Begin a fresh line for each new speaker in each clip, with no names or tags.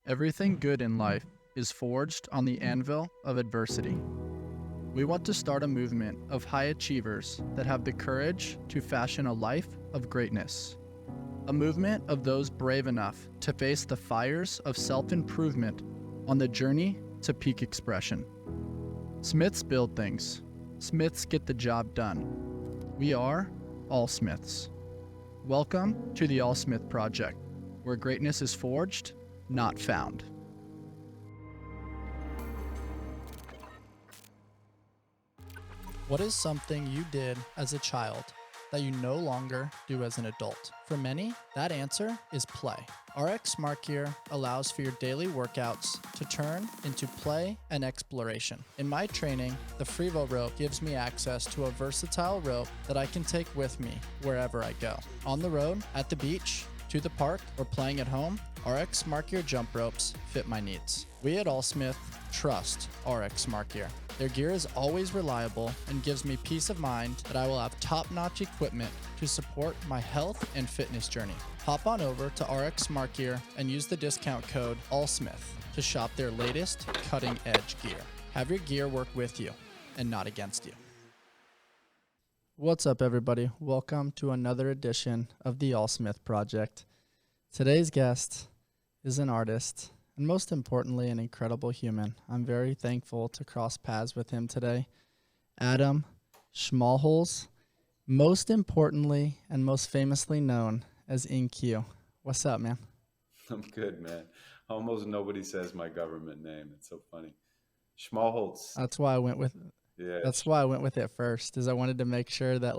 Everything good in life is forged on the anvil of adversity. We want to start a movement of high achievers that have the courage to fashion a life of greatness. A movement of those brave enough to face the fires of self-improvement on the journey to peak expression. Smiths build things. Smiths get the job done. We are all Smiths. Welcome to the All Smith Project, where greatness is forged, not found. What is something you did as a child that you no longer do as an adult? For many, that answer is play. RX Smart Gear allows for your daily workouts to turn into play and exploration. In my training, the Frevo rope gives me access to a versatile rope that I can take with me wherever I go. On the road, at the beach, to the park, or playing at home, RX Smart Gear jump ropes fit my needs. We at AllSmith trust RX Smart Gear. Their gear is always reliable and gives me peace of mind that I will have top-notch equipment to support my health and fitness journey. Hop on over to RX Smart Gear and use the discount code ALLSMITH to shop their latest cutting-edge gear. Have your gear work with you and not against you. What's up, everybody? Welcome to another edition of the All Smith Project. Today's guest is an artist and, most importantly, an incredible human. I'm very thankful to cross paths with him today. Adam Schmalholz, most importantly and most famously known as InQ. What's up, man?
I'm good, man. Almost nobody says my government name. It's so funny. Schmalholz.
That's why I went with
Yeah.
That's why I went with it first, is I wanted to make sure that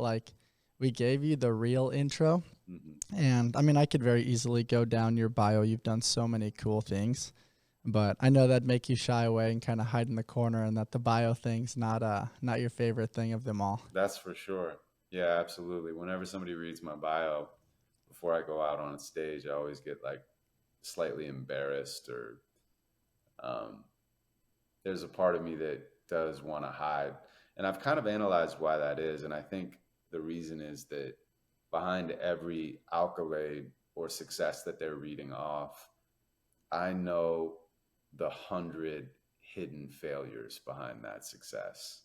we gave you the real intro.
Mm-hmm.
And I mean, I could very easily go down your bio. You've done so many cool things, but I know that'd make you shy away and kind of hide in the corner, and that the bio thing's not your favorite thing of them all.
That's for sure. Yeah, absolutely. Whenever somebody reads my bio before I go out on a stage, I always get slightly embarrassed, or there's a part of me that does want to hide. And I've kind of analyzed why that is. And I think the reason is that behind every accolade or success that they're reading off, I know the 100 hidden failures behind that success.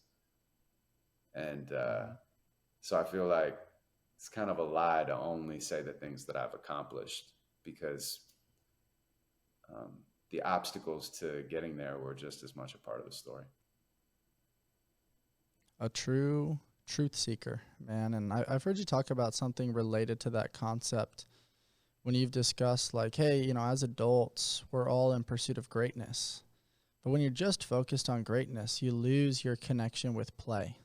And so I feel like it's kind of a lie to only say the things that I've accomplished, because the obstacles to getting there were just as much a part of the story.
A true truth seeker, man. And I've heard you talk about something related to that concept when you've discussed hey, as adults, we're all in pursuit of greatness. But when you're just focused on greatness, you lose your connection with play.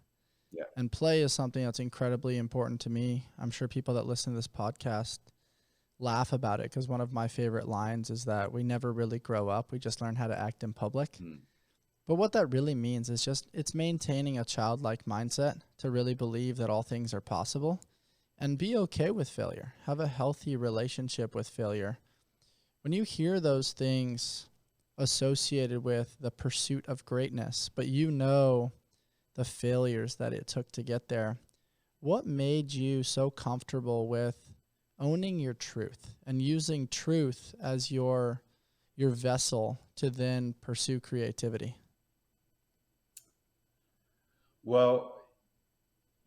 Yeah.
And play is something that's incredibly important to me. I'm sure people that listen to this podcast laugh about it, because one of my favorite lines is that we never really grow up. We just learn how to act in public. But what that really means is it's maintaining a childlike mindset to really believe that all things are possible and be okay with failure. Have a healthy relationship with failure. When you hear those things associated with the pursuit of greatness, but you know the failures that it took to get there, what made you so comfortable with owning your truth and using truth as your vessel to then pursue creativity?
Well,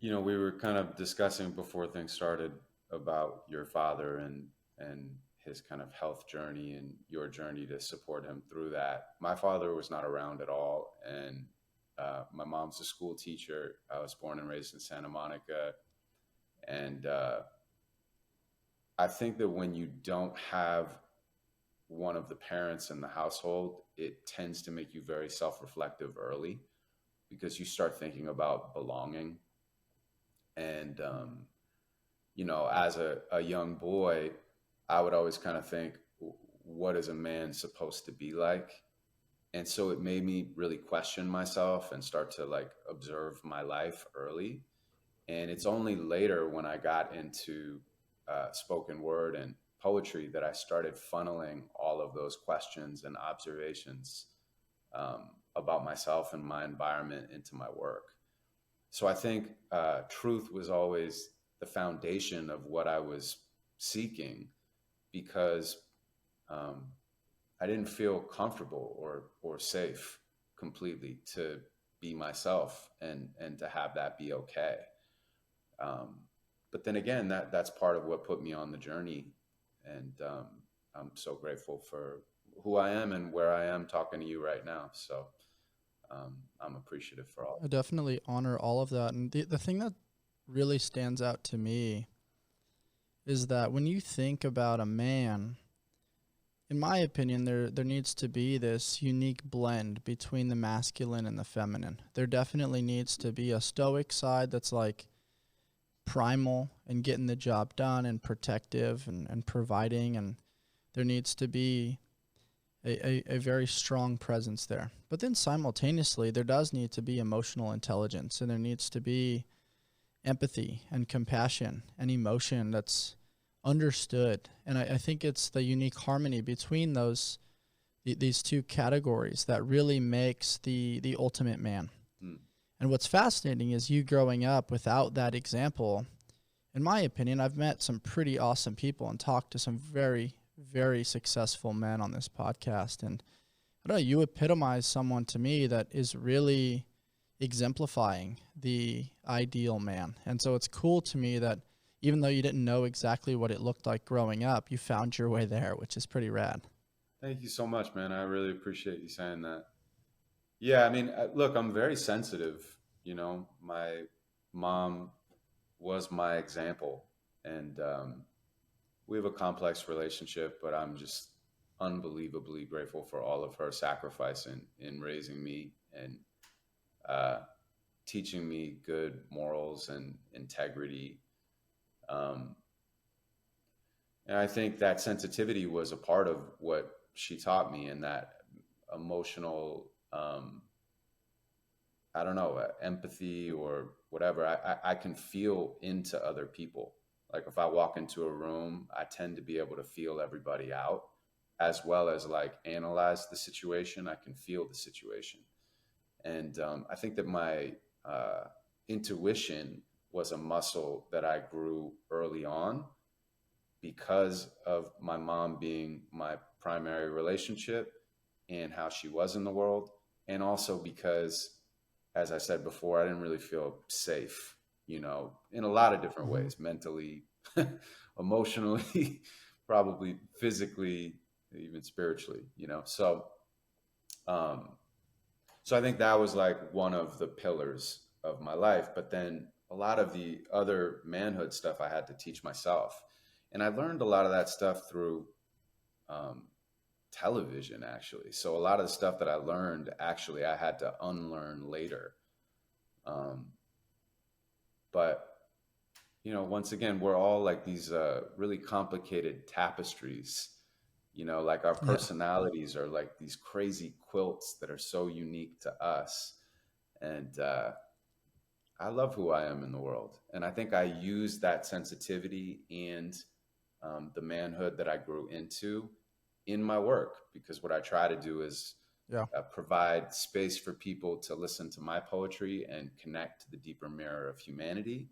we were kind of discussing before things started about your father and his kind of health journey and your journey to support him through that. My father was not around at all, and my mom's a school teacher. I was born and raised in Santa Monica, and I think that when you don't have one of the parents in the household, it tends to make you very self-reflective early, because you start thinking about belonging. And, as a young boy, I would always kind of think, what is a man supposed to be like? And so it made me really question myself and start to observe my life early. And it's only later, when I got into spoken word and poetry, that I started funneling all of those questions and observations about myself and my environment into my work. So I think truth was always the foundation of what I was seeking, because I didn't feel comfortable or safe completely to be myself and to have that be okay. Um, but then again, that's part of what put me on the journey, and I'm so grateful for who I am and where I am talking to you right now. So I'm appreciative for all.
I definitely honor all of that. And the thing that really stands out to me is that when you think about a man, in my opinion, there needs to be this unique blend between the masculine and the feminine. There definitely needs to be a stoic side that's like primal and getting the job done and protective and providing, and there needs to be a very strong presence there. But then simultaneously, there does need to be emotional intelligence, and there needs to be empathy and compassion and emotion that's understood. And I think it's the unique harmony between these two categories that really makes the ultimate man.
Mm.
And what's fascinating is you growing up without that example. In my opinion, I've met some pretty awesome people and talked to some very, very successful men on this podcast. And I don't know, you epitomize someone to me that is really exemplifying the ideal man. And so it's cool to me that even though you didn't know exactly what it looked like growing up, you found your way there, which is pretty rad.
Thank you so much, man. I really appreciate you saying that. Yeah, I mean, look, I'm very sensitive. You know, my mom was my example, and we have a complex relationship, but I'm just unbelievably grateful for all of her sacrifice in raising me and uh, teaching me good morals and integrity. Um, and I think that sensitivity was a part of what she taught me, and that emotional, I don't know, empathy or whatever. I can feel into other people. Like if I walk into a room, I tend to be able to feel everybody out as well as like analyze the situation. I can feel the situation. And I think that my intuition was a muscle that I grew early on because of my mom being my primary relationship and how she was in the world. And also because, as I said before, I didn't really feel safe, you know, in a lot of different
Mm-hmm.
ways, mentally, emotionally, probably physically, even spiritually, you know. Um, so I think that was like one of the pillars of my life. But then a lot of the other manhood stuff I had to teach myself. And I learned a lot of that stuff through um, television, actually. So a lot of the stuff that I learned, actually, I had to unlearn later. Um, but, you know, once again, we're all like these really complicated tapestries. You know, like our
Yeah.
personalities are like these crazy quilts that are so unique to us. And I love who I am in the world. And I think I use that sensitivity and the manhood that I grew into in my work, because what I try to do is
Yeah.
provide space for people to listen to my poetry and connect to the deeper mirror of humanity,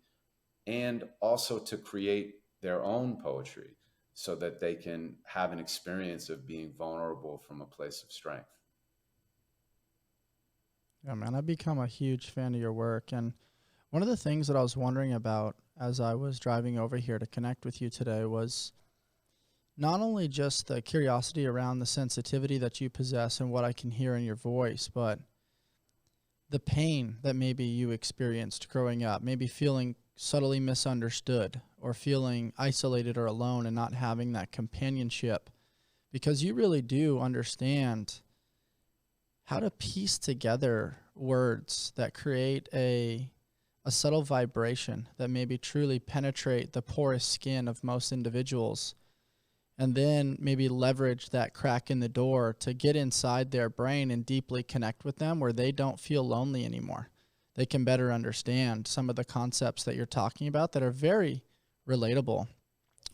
and also to create their own poetry so that they can have an experience of being vulnerable from a place of strength.
Yeah, man, I've become a huge fan of your work. And one of the things that I was wondering about as I was driving over here to connect with you today was not only just the curiosity around the sensitivity that you possess and what I can hear in your voice, but the pain that maybe you experienced growing up, maybe feeling subtly misunderstood or feeling isolated or alone and not having that companionship, because you really do understand how to piece together words that create a subtle vibration that maybe truly penetrate the porous skin of most individuals, and then maybe leverage that crack in the door to get inside their brain and deeply connect with them where they don't feel lonely anymore. They can better understand some of the concepts that you're talking about that are very relatable.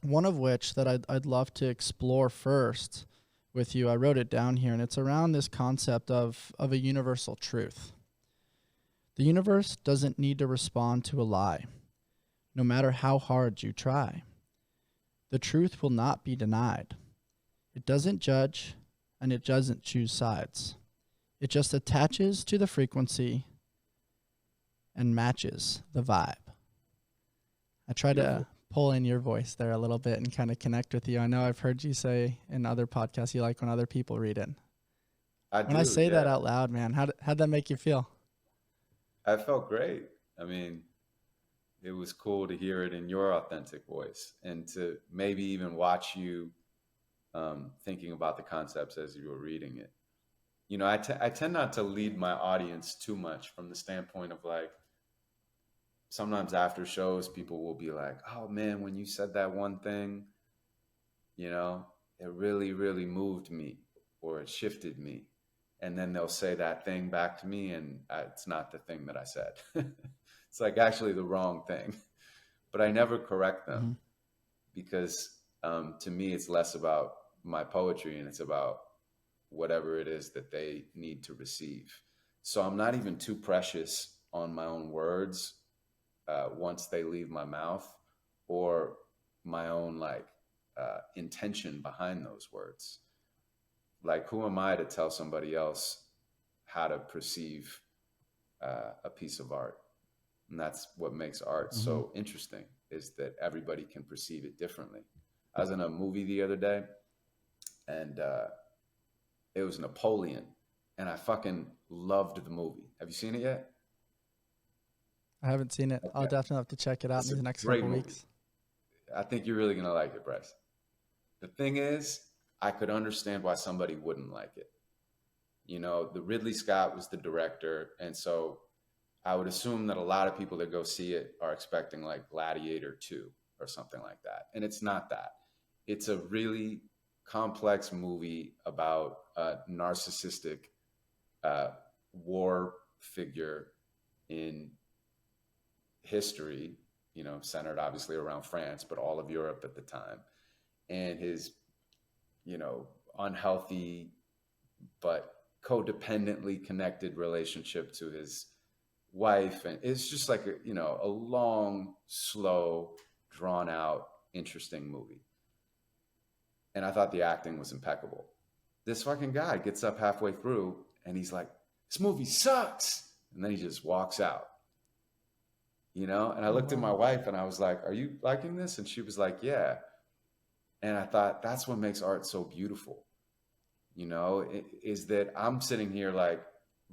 One of which that I'd love to explore first with you, I wrote it down here, and it's around this concept of a universal truth. The universe doesn't need to respond to a lie, no matter how hard you try. The truth will not be denied. It doesn't judge, and it doesn't choose sides. It just attaches to the frequency and matches the vibe. I try
Beautiful.
to pull in your voice there a little bit and kind of connect with you. I know I've heard you say in other podcasts you like when other people read it.
I
When I
do,
say that
yeah.
out loud, man, how'd that make you feel?
I felt great. I mean, it was cool to hear it in your authentic voice and to maybe even watch you thinking about the concepts as you were reading it. You know, I tend not to lead my audience too much from the standpoint of like, sometimes after shows, people will be like, oh man, when you said that one thing, you know, it really, really moved me or it shifted me. And then they'll say that thing back to me, and it's not the thing that I said. It's like actually the wrong thing. But I never correct them
Mm-hmm.
because to me, it's less about my poetry and it's about whatever it is that they need to receive. So I'm not even too precious on my own words once they leave my mouth or my own intention behind those words. Like, who am I to tell somebody else how to perceive a piece of art? And that's what makes art
Mm-hmm.
so interesting, is that everybody can perceive it differently. I was in a movie the other day, and it was Napoleon, and I fucking loved the movie. Have you seen it yet?
I haven't seen it. I'll
Okay.
definitely have to check it out
It's
in
a
these next
great
couple
movie.
weeks.
I think you're really gonna like it, Bryce. The thing is, I could understand why somebody wouldn't like it. You know, the Ridley Scott was the director, and so I would assume that a lot of people that go see it are expecting like Gladiator 2 or something like that. And it's not that. It's a really complex movie about a narcissistic uh, war figure in history, you know, centered obviously around France, but all of Europe at the time. And his, you know, unhealthy but codependently connected relationship to his wife. And it's just like a long, slow, drawn out, interesting movie. And I thought the acting was impeccable. This fucking guy gets up halfway through and he's like, this movie sucks, and then he just walks out. And I
Oh,
looked at my
wow.
wife and I was like, are you liking this? And she was like, yeah. And I thought that's what makes art so beautiful, is that I'm sitting here like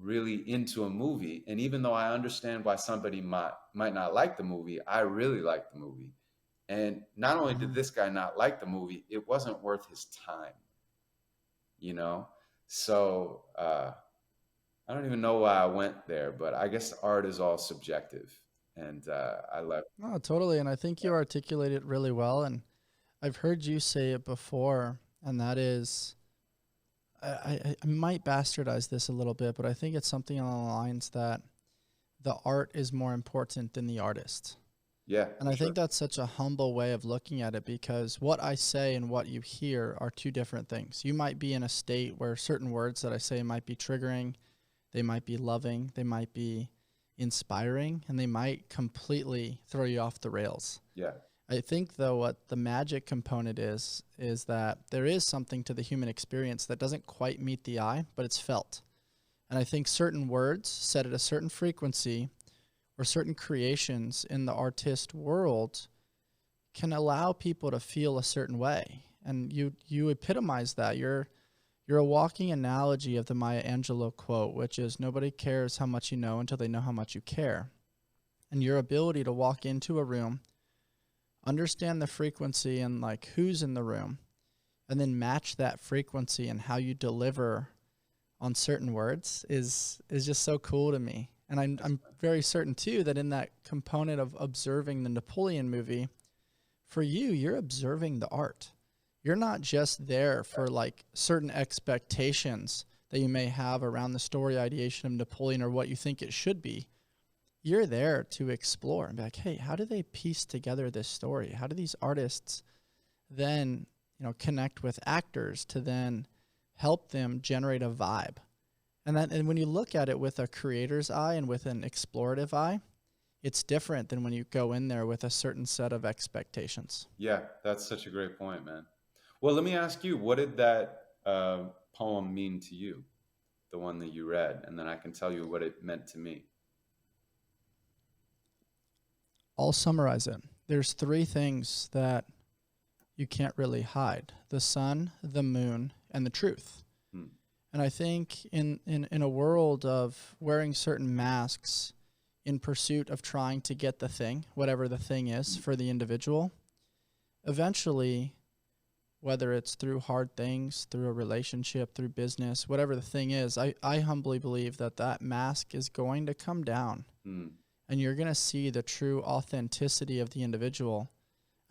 really into a movie. And even though I understand why somebody might not like the movie, I really like the movie. And not only did
Uh-huh.
this guy not like the movie, it wasn't worth his time, you know? So I don't even know why I went there, but I guess art is all subjective. And I love,
No, totally. And I think you articulate it really well. And I've heard you say it before, and that is, I might bastardize this a little bit, but I think it's something along the lines that the art is more important than the artist.
yeah,
And
for
I think
sure.
that's such a humble way of looking at it, because what I say and what you hear are two different things. You might be in a state where certain words that I say might be triggering, they might be loving, they might be inspiring, and they might completely throw you off the rails.
Yeah,
I think, though, what the magic component is that there is something to the human experience that doesn't quite meet the eye, but it's felt. And I think certain words set at a certain frequency or certain creations in the artist world can allow people to feel a certain way. And you epitomize that. You're a walking analogy of the Maya Angelou quote, which is, nobody cares how much you know until they know how much you care. And your ability to walk into a room, understand the frequency and like who's in the room, and then match that frequency and how you deliver on certain words is just so cool to me. And I'm very certain too that in that component of observing the Napoleon movie, for you, you're observing the art. You're not just there for like certain expectations that you may have around the story ideation of Napoleon or what you think it should be. You're there to explore and be like, hey, how do they piece together this story? How do these artists then, connect with actors to then help them generate a vibe? And when you look at it with a creator's eye and with an explorative eye, it's different than when you go in there with a certain set of expectations.
yeah, that's such a great point, man. Well, let me ask you, what did that poem mean to you, the one that you read, and then I can tell you what it meant to me.
I'll summarize it. There's three things that you can't really hide: the sun, the moon, and the truth.
Hmm.
And I think in a world of wearing certain masks in pursuit of trying to get the thing, whatever the thing is for the individual, eventually, whether it's through hard things, through a relationship, through business, whatever the thing is, I humbly believe that that mask is going to come down and you're going to see the true authenticity of the individual.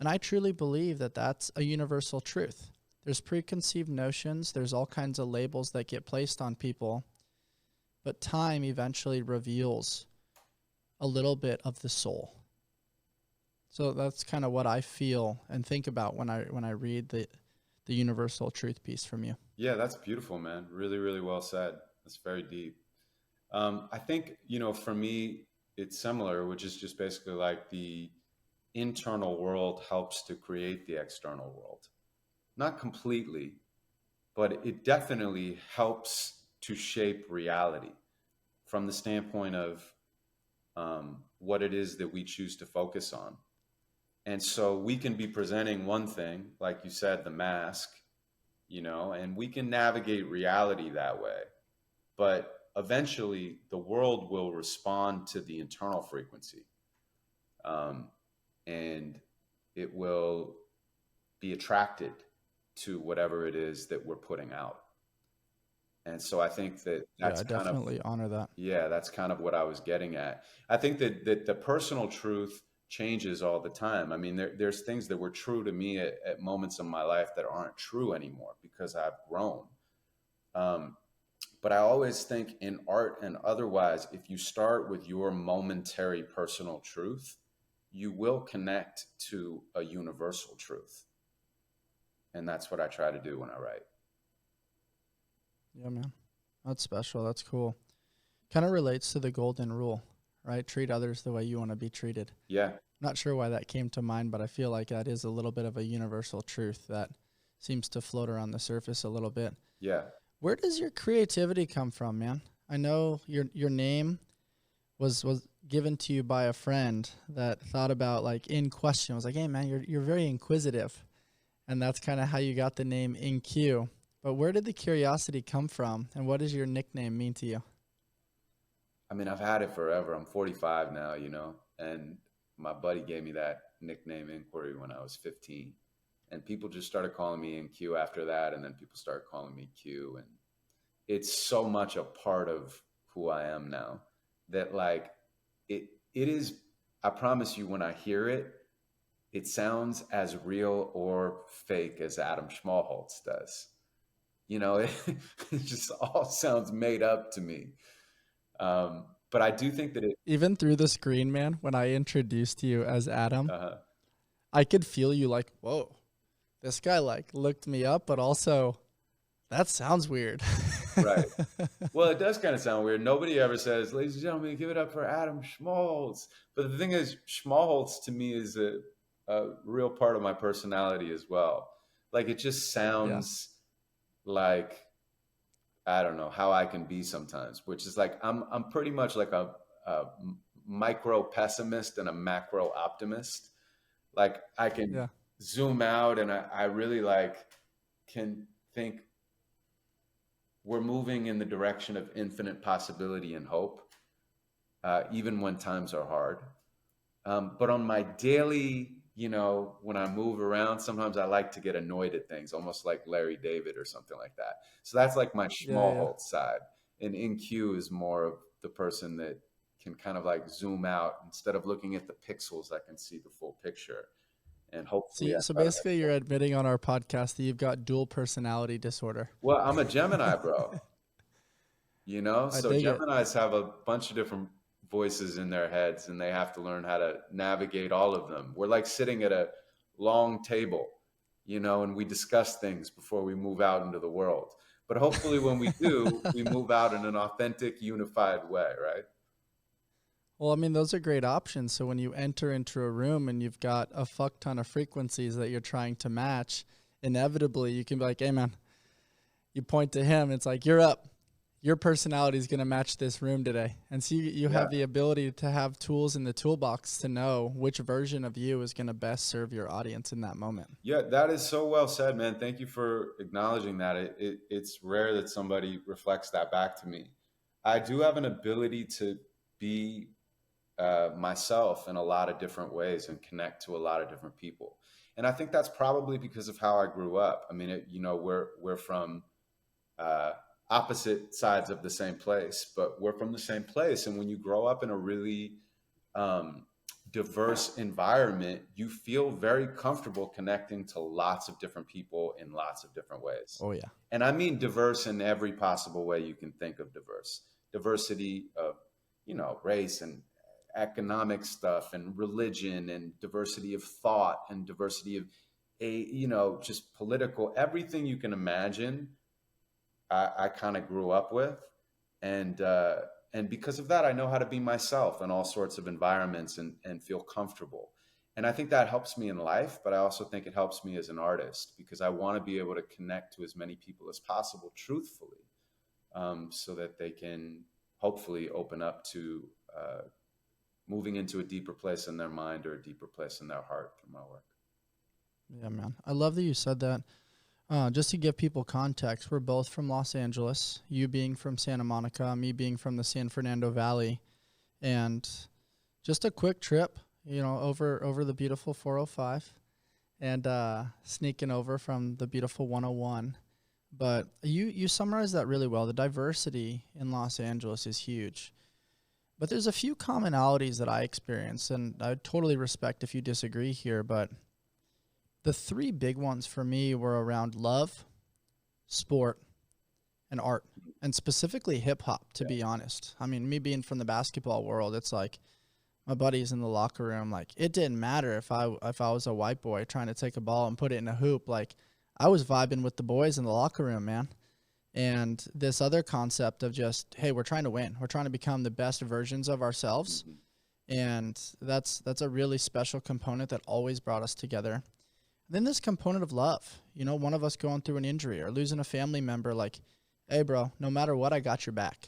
And I truly believe that that's a universal truth. There's preconceived notions. There's all kinds of labels that get placed on people. But time eventually reveals a little bit of the soul. So that's kind of what I feel and think about when I read the universal truth piece from you.
Yeah, that's beautiful, man. Really, really well said. That's very deep. I think, for me, it's similar, which is just basically like the internal world helps to create the external world. Not completely, but it definitely helps to shape reality from the standpoint of what it is that we choose to focus on. And so we can be presenting one thing, like you said, the mask, and we can navigate reality that way. But eventually the world will respond to the internal frequency. And it will be attracted to whatever it is that we're putting out. And so I think that
Yeah, I definitely honor that.
Yeah, that's kind of what I was getting at. I think that the personal truth changes all the time. I mean, there's things that were true to me at moments in my life that aren't true anymore because I've grown. But I always think in art and otherwise, if you start with your momentary personal truth, you will connect to a universal truth. And that's what I try to do when I write.
Yeah, man. That's special. That's cool. Kind of relates to the golden rule, right? Treat others the way you want to be treated.
Yeah.
Not sure why that came to mind, but I feel like that is a little bit of a universal truth that seems to float around the surface a little bit.
Yeah.
Where does your creativity come from, man? I know your name was given to you by a friend that thought about, like, in question, was like, hey, man, you're very inquisitive. And that's kind of how you got the name In Q. But where did the curiosity come from, and what does your nickname mean to you?
I mean, I've had it forever. I'm 45 now, and my buddy gave me that nickname Inquiry when I was 15. And people just started calling me In Q after that, and then people started calling me Q. And it's so much a part of who I am now that, like, it is, I promise you, when I hear it, it sounds as real or fake as Adam Schmalholz does. It just all sounds made up to me. But I do think that
Even through the screen, man, when I introduced you as Adam, I could feel you like, whoa, this guy like looked me up, but also that sounds weird.
Right. Well, it does kind of sound weird. Nobody ever says, ladies and gentlemen, give it up for Adam Schmalholz. But the thing is, Schmalholz to me is a real part of my personality as well. Like, it just sounds like, I don't know, how I can be sometimes, which is like, I'm pretty much like a micro pessimist and a macro optimist. Like, I can zoom out and I really can think we're moving in the direction of infinite possibility and hope, even when times are hard. But on my daily, when I move around, sometimes I like to get annoyed at things, almost like Larry David or something like that. So that's like my Schmalholz side. And In Q is more of the person that can kind of like zoom out. Instead of looking at the pixels, I can see the full picture. And hopefully,
so basically you're admitting on our podcast that you've got dual personality disorder.
Well, I'm a Gemini, bro. So Geminis have a bunch of different voices in their heads, and they have to learn how to navigate all of them. We're like sitting at a long table, and we discuss things before we move out into the world. But hopefully when we do, we move out in an authentic, unified way, right?
Well, I mean, those are great options. So when you enter into a room and you've got a fuck ton of frequencies that you're trying to match, inevitably you can be like, hey, man, you point to him. It's like, you're up. Your personality is going to match this room today. And so you
Yeah.
have the ability to have tools in the toolbox to know which version of you is going to best serve your audience in that moment.
Yeah, that is so well said, man. Thank you for acknowledging that. It's rare that somebody reflects that back to me. I do have an ability to be myself in a lot of different ways and connect to a lot of different people. And I think that's probably because of how I grew up. I mean, we're from uh, opposite sides of the same place, but we're from the same place. And when you grow up in a really um, diverse environment, you feel very comfortable connecting to lots of different people in lots of different ways.
Oh, yeah.
And I mean diverse in every possible way you can think of diverse. Diversity of, race and economic stuff and religion and diversity of thought and diversity of just political, everything you can imagine. I kind of grew up with, and because of that, I know how to be myself in all sorts of environments and feel comfortable. And I think that helps me in life, but I also think it helps me as an artist because I want to be able to connect to as many people as possible truthfully, so that they can hopefully open up to moving into a deeper place in their mind or a deeper place in their heart through my work.
Yeah, man. I love that you said that. Just to give people context, we're both from Los Angeles, you being from Santa Monica, me being from the San Fernando Valley. And just a quick trip, over the beautiful 405 and sneaking over from the beautiful 101. But you summarized that really well. The diversity in Los Angeles is huge. But there's a few commonalities that I experience, and I totally respect if you disagree here, but the three big ones for me were around love, sport, and art, and specifically hip hop, to be honest. I mean, me being from the basketball world, it's like my buddies in the locker room, like it didn't matter if I was a white boy trying to take a ball and put it in a hoop. Like I was vibing with the boys in the locker room, man. And this other concept of just, hey, we're trying to win. We're trying to become the best versions of ourselves. And that's a really special component that always brought us together. Then this component of love, one of us going through an injury or losing a family member, like, hey, bro, no matter what, I got your back.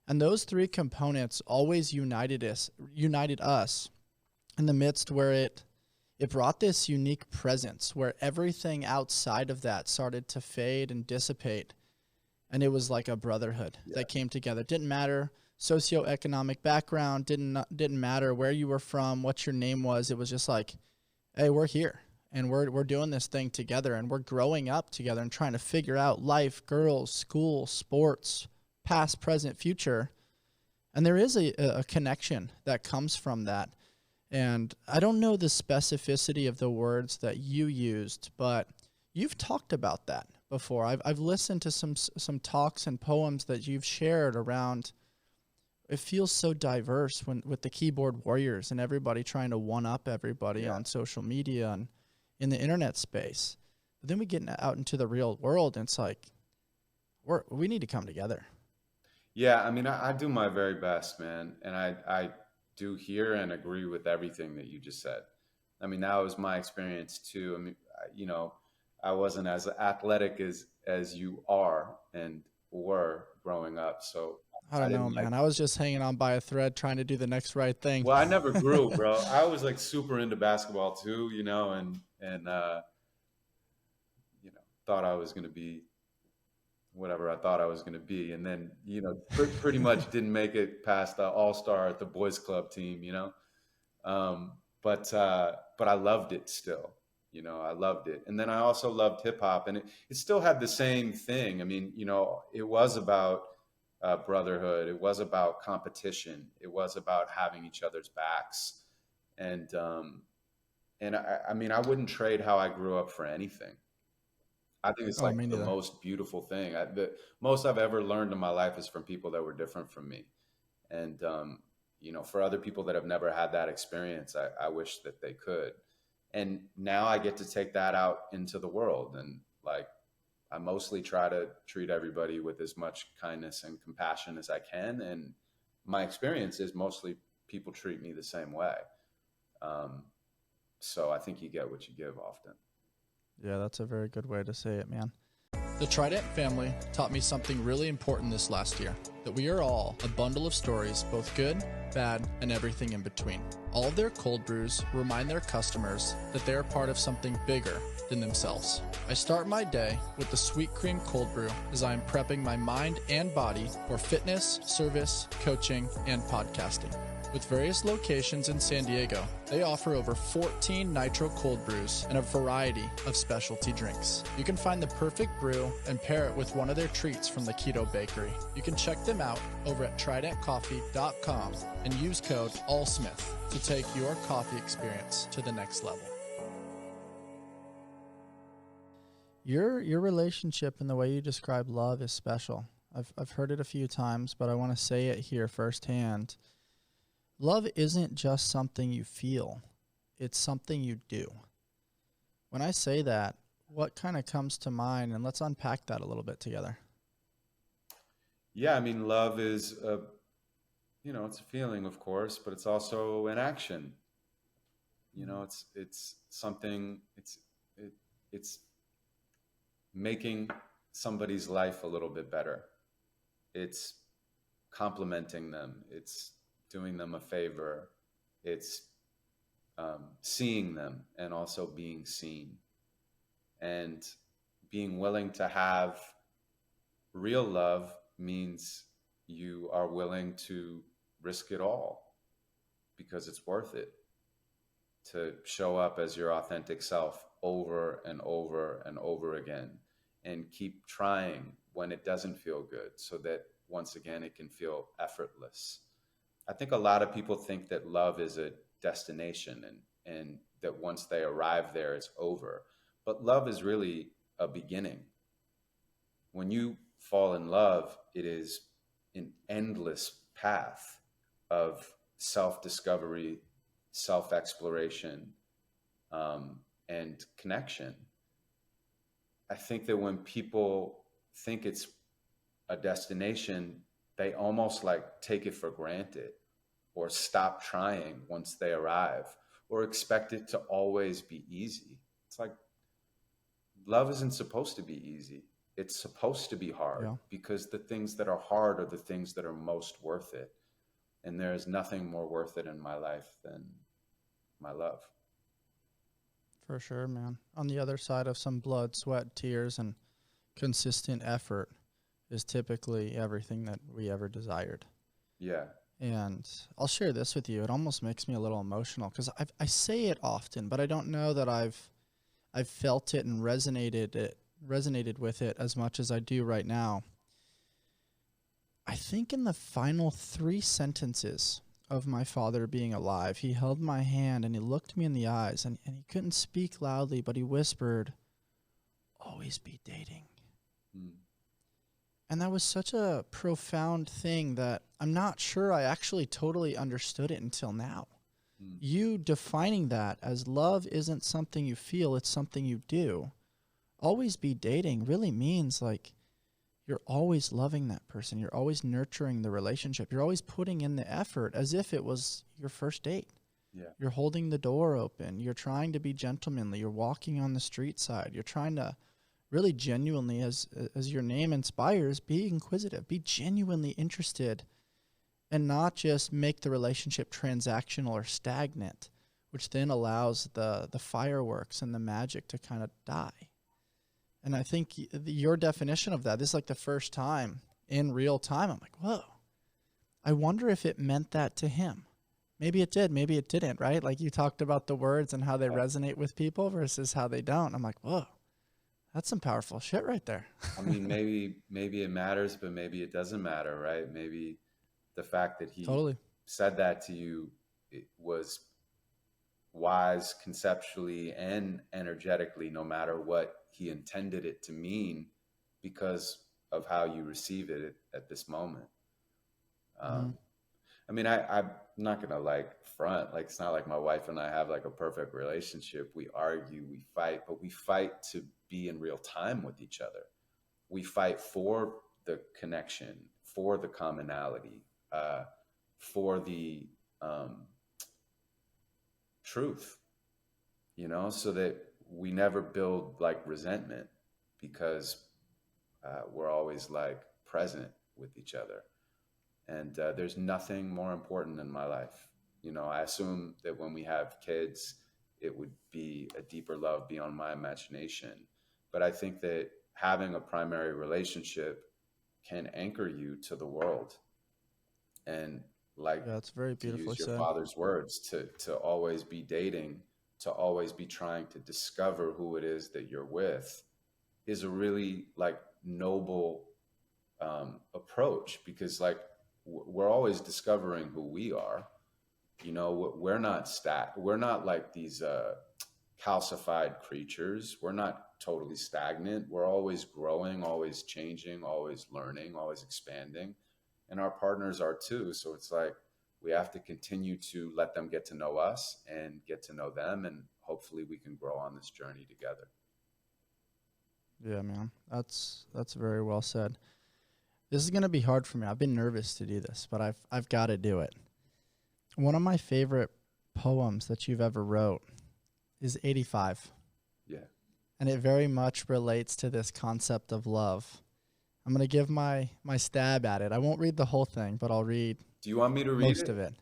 And those three components always united us in the midst where it brought this unique presence where everything outside of that started to fade and dissipate. And it was like a brotherhood that came together. It didn't matter socioeconomic background, didn't matter where you were from, what your name was. It was just like, hey, we're here. And we're doing this thing together, and we're growing up together and trying to figure out life, girls, school, sports, past, present, future. And there is a connection that comes from that. And I don't know the specificity of the words that you used, but you've talked about that before. I've listened to some talks and poems that you've shared around. It feels so diverse with the keyboard warriors and everybody trying to one up everybody on social media and in the internet space. But then we get out into the real world, and it's like we need to come together.
Yeah, I mean, I do my very best, man, and I do hear and agree with everything that you just said. I mean, that was my experience too. I mean, I wasn't as athletic as you are and were growing up, so
I don't know, man. I was just hanging on by a thread trying to do the next right thing.
Well, I never grew, bro. I was like super into basketball too, and thought I was going to be whatever I thought I was going to be, and then pretty much didn't make it past the all-star at the boys club team, um, but I loved it still. I loved it, and then I also loved hip hop, and it still had the same thing. I mean, it was about brotherhood. It was about competition. It was about having each other's backs, and I mean, I wouldn't trade how I grew up for anything. I think it's
Oh,
like
me
the
neither.
most beautiful thing. The most I've ever learned in my life is from people that were different from me. And, for other people that have never had that experience, I wish that they could. And now I get to take that out into the world. And like, I mostly try to treat everybody with as much kindness and compassion as I can. And my experience is mostly people treat me the same way. So I think you get what you give often.
Yeah, that's a very good way to say it, man. The Trident family taught me something really important this last year, that we are all a bundle of stories, both good, bad, and everything in between. All of their cold brews remind their customers that they are part of something bigger than themselves. I start my day with the Sweet Cream Cold Brew as I am prepping my mind and body for fitness, service, coaching, and podcasting. With various locations in San Diego, they offer over 14 nitro cold brews and a variety of specialty drinks. You can find the perfect brew and pair it with one of their treats from the Keto Bakery. You can check them out over at tridentcoffee.com and use code ALLSMITH to take your coffee experience to the next level. Your relationship and the way you describe love is special. I've heard it a few times, but I want to say it here firsthand. Love isn't just something you feel, it's something you do. When I say that, what kind of comes to mind? And let's unpack that a little bit together.
Yeah, I mean, love is it's a feeling, of course, but it's also an action. It's something. It's making somebody's life a little bit better. It's complimenting them. It's doing them a favor. It's seeing them and also being seen, and being willing to have real love means you are willing to risk it all because it's worth it to show up as your authentic self over and over and over again, and keep trying when it doesn't feel good, so that once again it can feel effortless. I think a lot of people think that love is a destination, and that once they arrive there, it's over. But love is really a beginning. When you fall in love, it is an endless path of self-discovery, self-exploration, and connection. I think that when people think it's a destination, they almost like take it for granted, or stop trying once they arrive, or expect it to always be easy. It's like, love isn't supposed to be easy. It's supposed to be hard, because the things that are hard are the things that are most worth it. And there is nothing more worth it in my life than my love.
For sure, man. On the other side of some blood, sweat, tears, and consistent effort is typically everything that we ever desired.
Yeah.
And I'll share this with you. It almost makes me a little emotional because I say it often, but I don't know that I've felt it and resonated with it as much as I do right now. I think in the final 3 sentences of my father being alive, he held my hand and he looked me in the eyes, and he couldn't speak loudly, but he whispered, "Always be dating." And that was such a profound thing that I'm not sure I actually totally understood it until now. You defining that as love isn't something you feel, it's something you do. Always be dating really means like you're always loving that person. You're always nurturing the relationship. You're always putting in the effort as if it was your first date.
Yeah.
You're holding the door open. You're trying to be gentlemanly. You're walking on the street side. You're trying to really genuinely, as your name inspires, be inquisitive, be genuinely interested, and not just make the relationship transactional or stagnant, which then allows the fireworks and the magic to kind of die. And I think your definition of that, this is like the first time in real time, I'm like, whoa, I wonder if it meant that to him. Maybe it did, maybe it didn't, right? Like you talked about the words and how they resonate with people versus how they don't. I'm like, whoa. That's some powerful shit right there.
I mean, maybe it matters, but maybe it doesn't matter, right? Maybe the fact that he said that to you, it was wise conceptually and energetically, no matter what he intended it to mean, because of how you receive it at this moment. I mean, I'm not gonna like front, like it's not like my wife and I have like a perfect relationship. We argue, we fight, but we fight to be in real time with each other. We fight for the connection, for the commonality, for the truth, so that we never build like resentment, because we're always like present with each other. And there's nothing more important in my life. You know, I assume that when we have kids, it would be a deeper love beyond my imagination. But I think that having a primary relationship can anchor you to the world. And like,
Yeah, it's very
to
beautifully
use your
said.
father's words, to always be dating, to always be trying to discover who it is that you're with is a really like noble approach, because like we're always discovering who we are. You know, we're not like these calcified creatures. We're not totally stagnant. We're always growing, always changing, always learning, always expanding, and our partners are too. So it's like we have to continue to let them get to know us and get to know them, and hopefully we can grow on this journey together.
Yeah, man. That's very well said. This is gonna be hard for me. I've been nervous to do this, but I've got to do it. One of my favorite poems that you've ever wrote is 85,
Yeah.
and it very much relates to this concept of love. I'm gonna give my stab at it. I won't read the whole thing, but I'll read
Do you want me to read
most
it?
of it.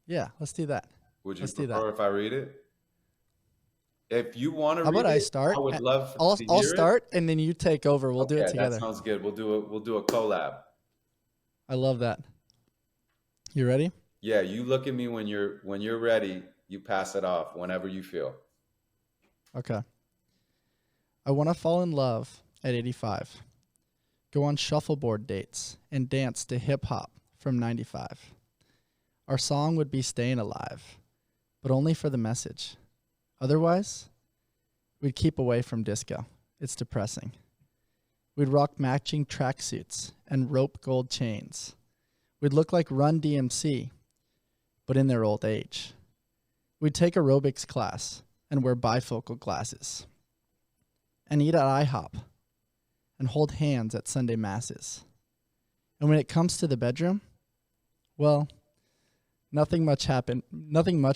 Yeah, let's do that.
Would you
Let's do that.
prefer if I read it? If you want to
How about
read
I
it, I
start?
would love to
I'll
hear it.
start, and then you take over. We'll do it
Okay, that
together.
sounds good. We'll do a collab.
I love that. You ready?
Yeah, you look at me when you're ready. You pass it off whenever you feel.
Okay. I want to fall in love at 85. Go on shuffleboard dates and dance to hip hop from 95. Our song would be staying alive, but only for the message. Otherwise, we'd keep away from disco. It's depressing. We'd rock matching tracksuits and rope gold chains. We'd look like Run DMC, but in their old age. We'd take aerobics class and wear bifocal glasses and eat at IHOP and hold hands at Sunday masses. And when it comes to the bedroom, well, nothing much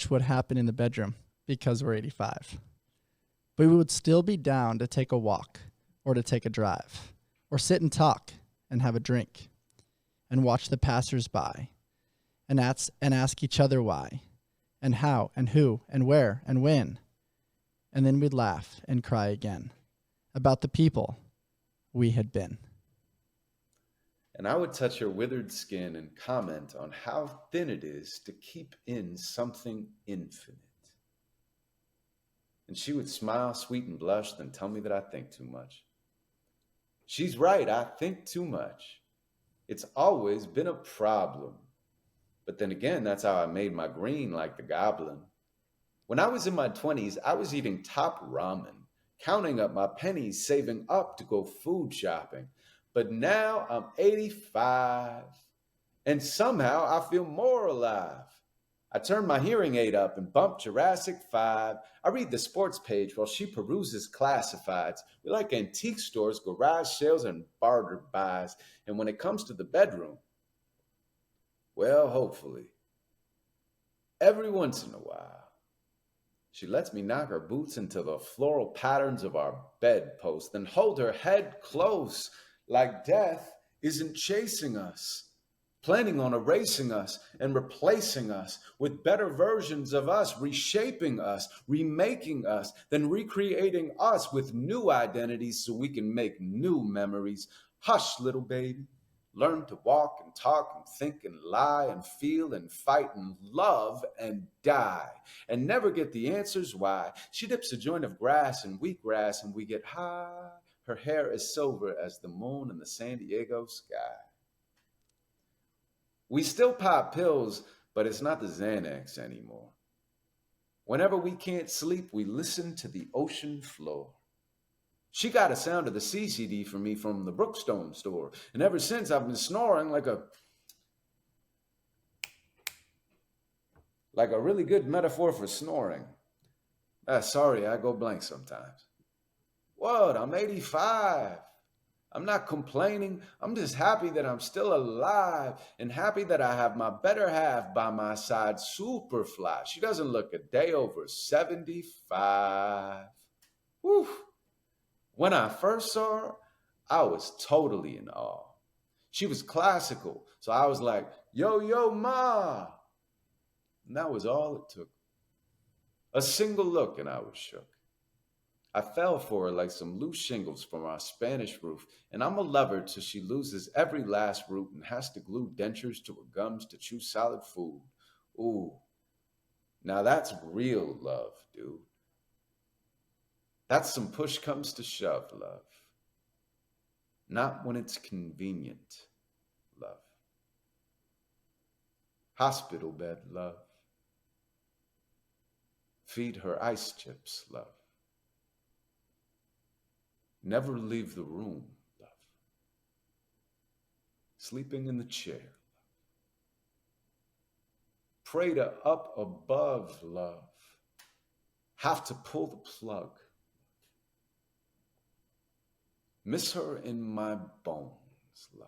would happen in the bedroom because we're 85. But we would still be down to take a walk or to take a drive or sit and talk and have a drink and watch the passers-by and ask each other why and how and who and where and when. And then we'd laugh and cry again about the people we had been.
And I would touch her withered skin and comment on how thin it is to keep in something infinite. And she would smile, sweet and blush, then tell me that I think too much. She's right, I think too much. It's always been a problem. But then again, that's how I made my green like the goblin. When I was in my 20s, I was eating top ramen, counting up my pennies, saving up to go food shopping. But now I'm 85, and somehow I feel more alive. I turn my hearing aid up and bump Jurassic 5. I read the sports page while she peruses classifieds. We like antique stores, garage sales, and barter buys. And when it comes to the bedroom, well, hopefully, every once in a while, she lets me knock her boots into the floral patterns of our bedpost, then hold her head close like death isn't chasing us, planning on erasing us and replacing us with better versions of us, reshaping us, remaking us, then recreating us with new identities so we can make new memories. Hush, little baby. Learn to walk and talk and think and lie and feel and fight and love and die and never get the answers why. She dips a joint of grass and wheatgrass and we get high. Her hair is silver as the moon in the San Diego sky. We still pop pills, but it's not the Xanax anymore. Whenever we can't sleep, we listen to the ocean floor. She got a sound of the CCD for me from the Brookstone store, and ever since I've been snoring like a really good metaphor for snoring. Sorry, I go blank sometimes. What? I'm 85. I'm not complaining. I'm just happy that I'm still alive and happy that I have my better half by my side, super fly. She doesn't look a day over 75. Whew. When I first saw her, I was totally in awe. She was classical, so I was like, yo, yo, ma. And that was all it took. A single look, and I was shook. I fell for her like some loose shingles from our Spanish roof, and I'm a lover till she loses every last root and has to glue dentures to her gums to chew solid food. Ooh, now that's real love, dude. That's some push comes to shove love. Not when it's convenient, love. Hospital bed, love. Feed her ice chips, love. Never leave the room, love. Sleeping in the chair. Pray to up above, love. Have to pull the plug. Miss her in my bones, love.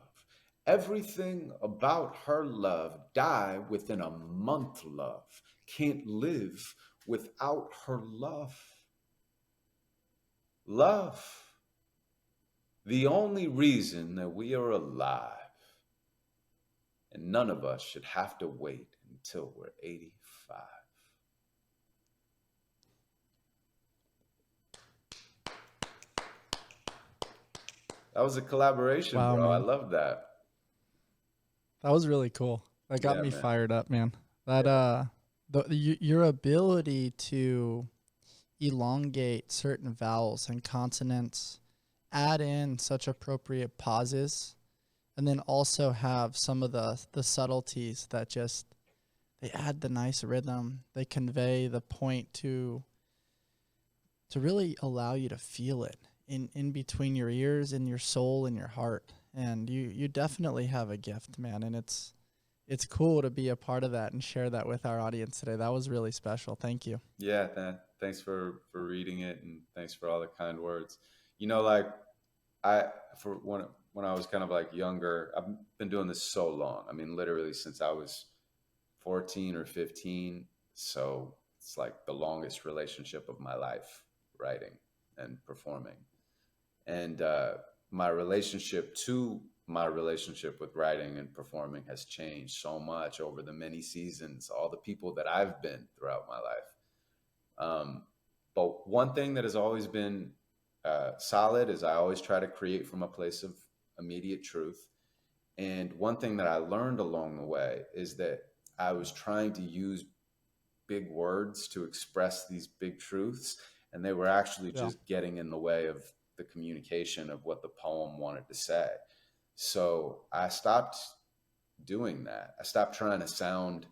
Everything about her love die within a month, love. Can't live without her love. Love. The only reason that we are alive. And none of us should have to wait until we're 85. That was a collaboration,
Wow,
bro. I
man.
love that.
That was really cool. That got
Yeah,
me
man.
fired up, man. That
Yeah.
your ability to elongate certain vowels and consonants, add in such appropriate pauses, and then also have some of the subtleties that just they add the nice rhythm. They convey the point to really allow you to feel it in between your ears, in your soul, and your heart. And you definitely have a gift, man. And it's cool to be a part of that and share that with our audience today. That was really special. Thank you.
Yeah, thanks for reading it, and thanks for all the kind words. You know, like I for when I was kind of like younger, I've been doing this so long. I mean, literally since I was 14 or 15. So it's like the longest relationship of my life, writing and performing. And my relationship to my relationship with writing and performing has changed so much over the many seasons, all the people that I've been throughout my life. But one thing that has always been solid is I always try to create from a place of immediate truth. And one thing that I learned along the way is that I was trying to use big words to express these big truths, and they were actually
Yeah.
just getting in the way of the communication of what the poem wanted to say. So I stopped doing that. I stopped trying to sound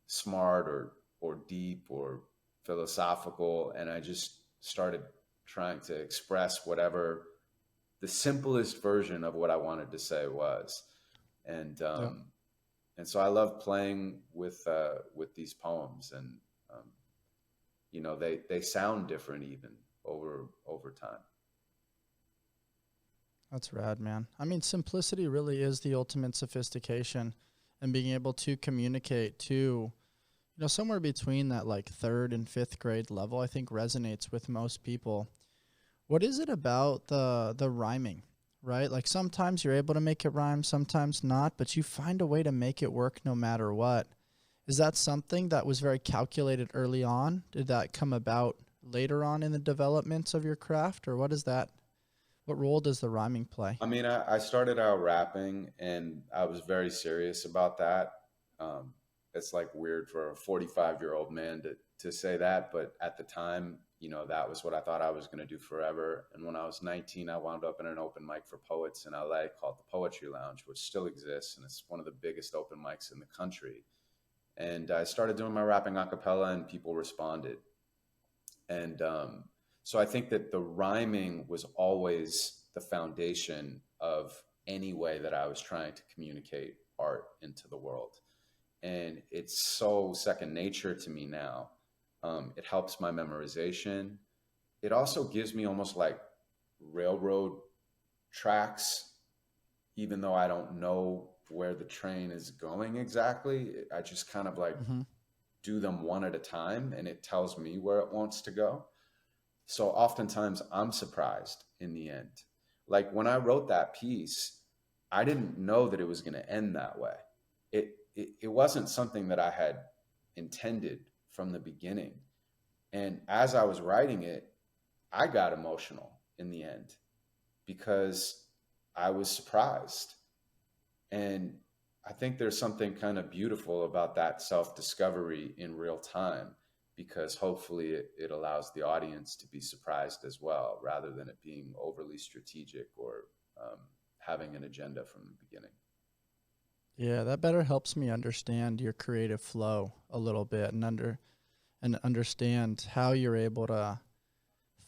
smart or deep or philosophical, and I just started trying to express whatever the simplest version of what I wanted to say was. And
Yeah.
and so I love playing with these poems, and um, you know they sound different even over time.
That's rad, man. I mean, simplicity really is the ultimate sophistication, and being able to communicate to, somewhere between that like third and fifth grade level, I think resonates with most people. What is it about the rhyming, right? Like sometimes you're able to make it rhyme, sometimes not, but you find a way to make it work no matter what. Is that something that was very calculated early on? Did that come about later on in the developments of your craft, or what is that? What role does the rhyming play?
I mean, I started out rapping, and I was very serious about that. Um, it's like weird for a 45-year-old man to say that, but at the time, you know, that was what I thought I was going to do forever. And when I was 19, I wound up in an open mic for poets in LA called the Poetry Lounge, which still exists, and it's one of the biggest open mics in the country. And I started doing my rapping a cappella, and people responded. And so I think that the rhyming was always the foundation of any way that I was trying to communicate art into the world. And it's so second nature to me now. It helps my memorization. It also gives me almost like railroad tracks, even though I don't know where the train is going exactly. I just kind of like
Mm-hmm.
do them one at a time, and it tells me where it wants to go. So oftentimes I'm surprised in the end. Like when I wrote that piece, I didn't know that it was going to end that way. It wasn't something that I had intended from the beginning. And as I was writing it, I got emotional in the end because I was surprised. And I think there's something kind of beautiful about that self discovery in real time because hopefully it allows the audience to be surprised as well, rather than it being overly strategic or having an agenda from the beginning.
Yeah, that better helps me understand your creative flow a little bit and understand how you're able to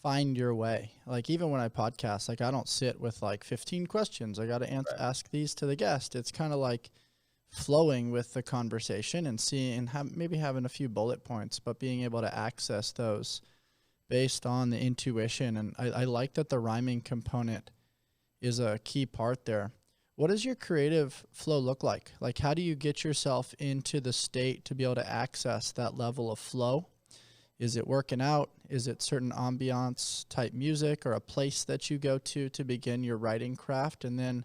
find your way. Like even when I podcast, like I don't sit with like 15 questions. I got to
Right.
ask these to the guest. It's kind of like flowing with the conversation and seeing maybe having a few bullet points, but being able to access those based on the intuition. And I like that the rhyming component is a key part there. What does your creative flow look like? Like, how do you get yourself into the state to be able to access that level of flow? Is it working out? Is it certain ambiance type music or a place that you go to begin your writing craft? And then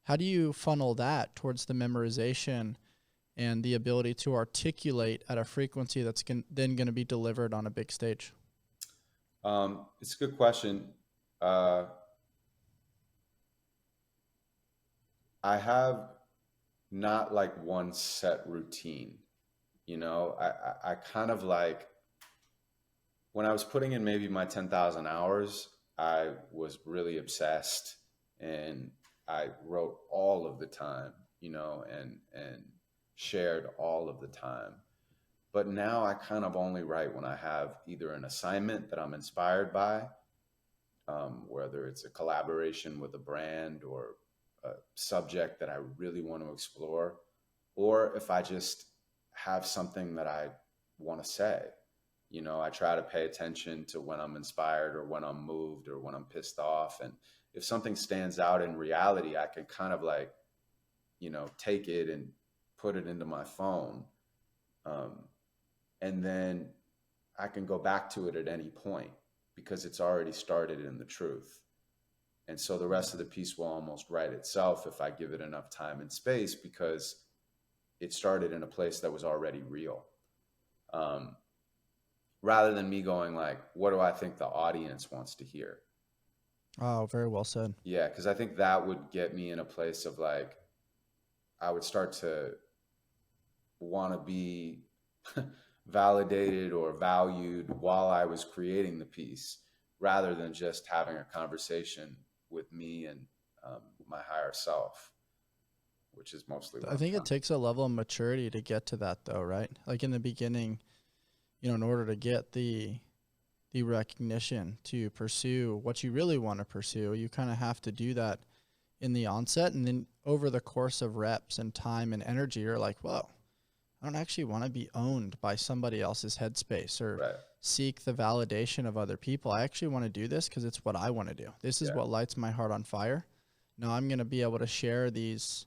how do you funnel that towards the memorization and the ability to articulate at a frequency that's then going to be delivered on a big stage?
It's a good question. Uh, I have not like one set routine. I kind of like when I was putting in maybe my 10,000 hours, I was really obsessed and I wrote all of the time, and shared all of the time. But now I kind of only write when I have either an assignment that I'm inspired by, whether it's a collaboration with a brand or a subject that I really want to explore, or if I just have something that I want to say. I try to pay attention to when I'm inspired or when I'm moved or when I'm pissed off. And if something stands out in reality, I can kind of like, take it and put it into my phone. Um, and then I can go back to it at any point because it's already started in the truth. And so the rest of the piece will almost write itself if I give it enough time and space because it started in a place that was already real. Um, Rather than me going like, what do I think the audience wants to hear?
Oh, very well said.
Yeah, because I think that would get me in a place of like, I would start to want to be validated or valued while I was creating the piece, rather than just having a conversation with me and my higher self, which is mostly what
I
I'm
think it
trying.
takes a level of maturity to get to that though, right? Like in the beginning, in order to get the recognition to pursue what you really want to pursue, you kind of have to do that in the onset. And then over the course of reps and time and energy, you're like, whoa, I don't actually want to be owned by somebody else's headspace or
Right.
seek the validation of other people. I actually want to do this because it's what I want to do. This is
Yeah.
what lights my heart on fire. Now I'm going to be able to share this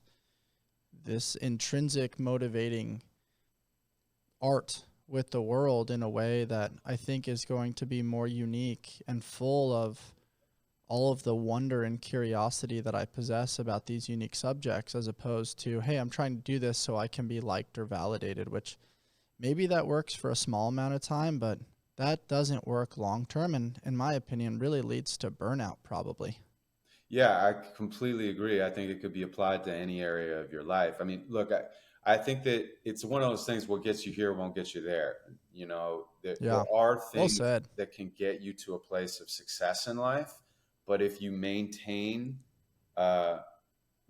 intrinsic motivating art with the world in a way that I think is going to be more unique and full of all of the wonder and curiosity that I possess about these unique subjects, as opposed to, hey, I'm trying to do this so I can be liked or validated, which maybe that works for a small amount of time, but that doesn't work long term. And in my opinion, really leads to burnout probably.
Yeah, I completely agree. I think it could be applied to any area of your life. I mean, look, I think that it's one of those things, what gets you here won't get you there. There
Yeah.
are
Well
things
said.
that can get you to a place of success in life, but if you maintain uh,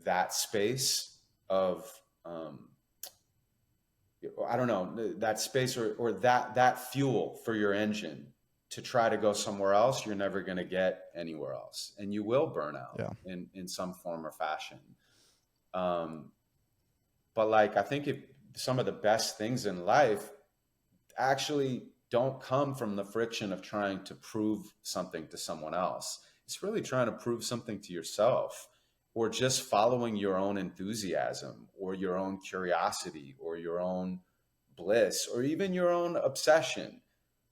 that space of, um, I don't know, that space or that fuel for your engine to try to go somewhere else, you're never going to get anywhere else, and you will burn out
Yeah.
in some form or fashion. Um, but like, I think if some of the best things in life actually don't come from the friction of trying to prove something to someone else. It's really trying to prove something to yourself, or just following your own enthusiasm or your own curiosity or your own bliss or even your own obsession.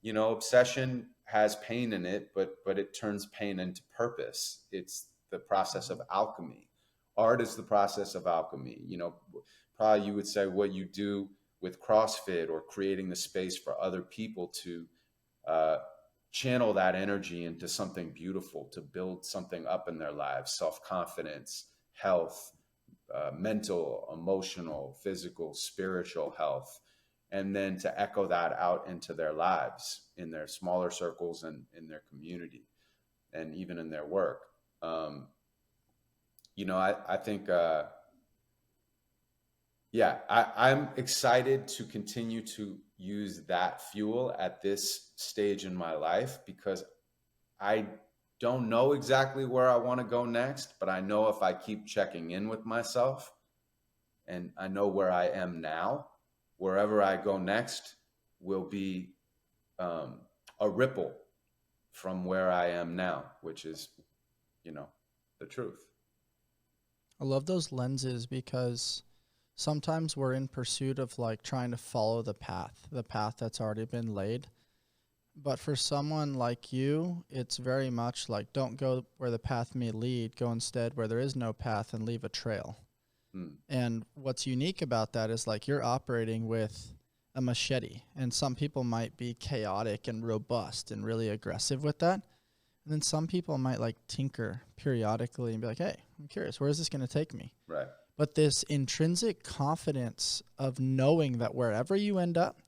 Obsession has pain in it, but it turns pain into purpose. It's the process of alchemy. Art is the process of alchemy. You know, probably you would say what you do with CrossFit or creating the space for other people to uh, channel that energy into something beautiful, to build something up in their lives, self-confidence, health, mental, emotional, physical, spiritual health, and then to echo that out into their lives, in their smaller circles and in their community, and even in their work. Um, I think, I'm excited to continue to use that fuel at this stage in my life, because I don't know exactly where I want to go next, but I know if I keep checking in with myself and I know where I am now, wherever I go next will be um, a ripple from where I am now, which is, the truth.
I love those lenses because sometimes we're in pursuit of like trying to follow the path that's already been laid. But for someone like you, it's very much like don't go where the path may lead, go instead where there is no path and leave a trail.
Hmm.
And what's unique about that is like you're operating with a machete, and some people might be chaotic and robust and really aggressive with that. And then some people might like tinker periodically and be like, hey, I'm curious, where is this going to take me?
Right.
But this intrinsic confidence of knowing that wherever you end up,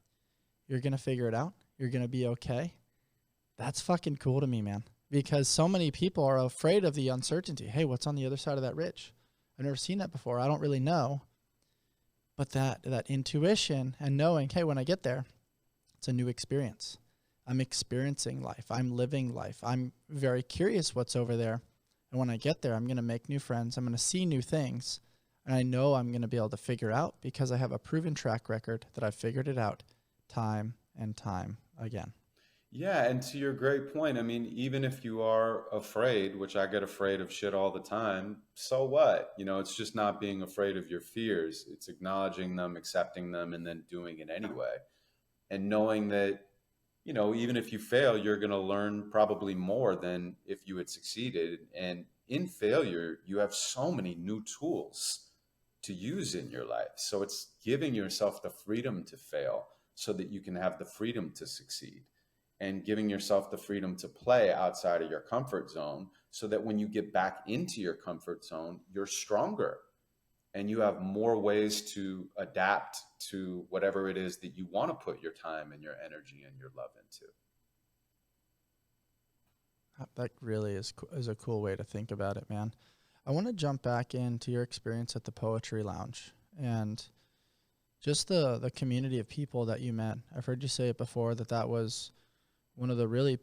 you're going to figure it out. You're going to be okay. That's fucking cool to me, man. Because so many people are afraid of the uncertainty. Hey, what's on the other side of that ridge? I've never seen that before. I don't really know. But that intuition and knowing, hey, when I get there, it's a new experience. I'm experiencing life. I'm living life. I'm very curious what's over there. And when I get there, I'm going to make new friends. I'm going to see new things. And I know I'm going to be able to figure out because I have a proven track record that I've figured it out time and time again.
Yeah, and to your great point, I mean, even if you are afraid, which I get afraid of shit all the time, so what? It's just not being afraid of your fears. It's acknowledging them, accepting them, and then doing it anyway. And knowing that, even if you fail, you're going to learn probably more than if you had succeeded. And in failure, you have so many new tools to use in your life. So it's giving yourself the freedom to fail so that you can have the freedom to succeed, and giving yourself the freedom to play outside of your comfort zone so that when you get back into your comfort zone, you're stronger and you have more ways to adapt to whatever it is that you want to put your time and your energy and your love into.
That really is a cool way to think about it, man. I want to jump back into your experience at the Poetry Lounge and just the community of people that you met. I've heard you say it before that was one of the really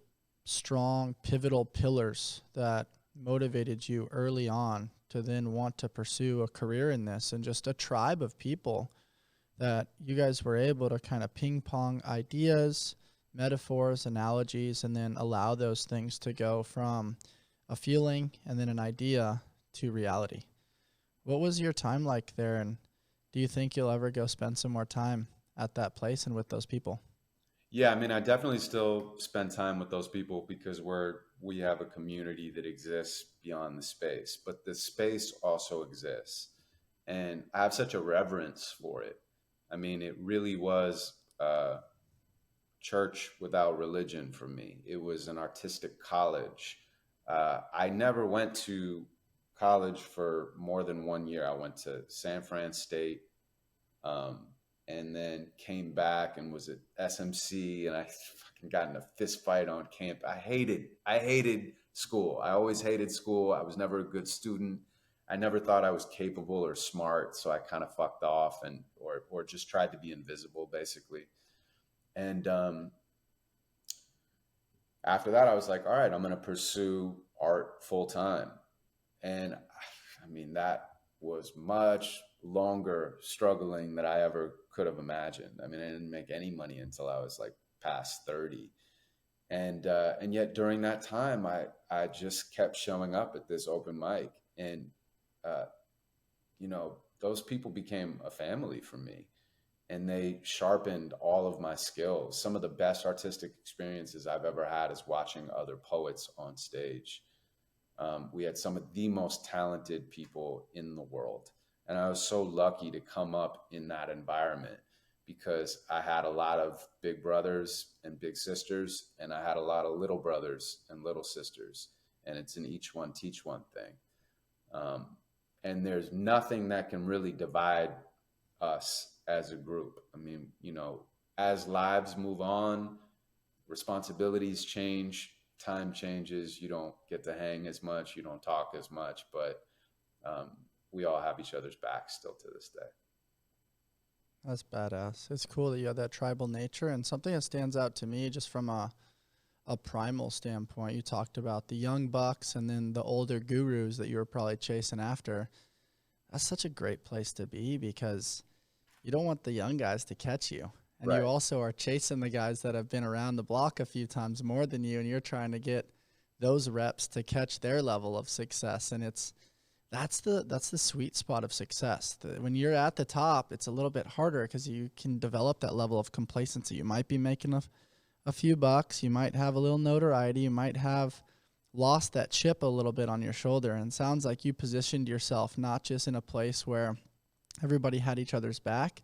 strong, pivotal pillars that motivated you early on to then want to pursue a career in this, and just a tribe of people that you guys were able to kind of ping pong ideas, metaphors, analogies, and then allow those things to go from a feeling and then an idea to reality. What was your time like there, and do you think you'll ever go spend some more time at that place and with those people?
Yeah, I mean, I definitely still spend time with those people because we have a community that exists beyond the space, but the space also exists. And I have such a reverence for it. I mean, it really was church without religion for me. It was an artistic college. I never went to college for more than 1 year. I went to San Fran State, um, and then came back and was at SMC, and I fucking got in a fist fight on camp. I hated school. I always hated school. I was never a good student. I never thought I was capable or smart, so I kind of fucked off and or just tried to be invisible, basically. And after that, I was like, all right, I'm going to pursue art full time. And I mean, that was much longer struggling than I ever could have imagined. I mean, I didn't make any money until I was like past 30. And yet during that time, I just kept showing up at this open mic. And, those people became a family for me. and they sharpened all of my skills. Some of the best artistic experiences I've ever had is watching other poets on stage. We had some of the most talented people in the world. And I was so lucky to come up in that environment because I had a lot of big brothers and big sisters, and I had a lot of little brothers and little sisters. And it's an each one teach one thing. Um, and there's nothing that can really divide us as a group. I mean, as lives move on, responsibilities change, time changes, you don't get to hang as much, you don't talk as much, but we all have each other's backs still to this day.
That's badass. It's cool that you have that tribal nature, and something that stands out to me just from a primal standpoint. You talked about the young bucks and then the older gurus that you were probably chasing after. That's such a great place to be because you don't want the young guys to catch you. And
Right.
you also are chasing the guys that have been around the block a few times more than you, and you're trying to get those reps to catch their level of success. And that's the sweet spot of success. When you're at the top, it's a little bit harder because you can develop that level of complacency. You might be making a few bucks, you might have a little notoriety, you might have lost that chip a little bit on your shoulder. And it sounds like you positioned yourself not just in a place where everybody had each other's back,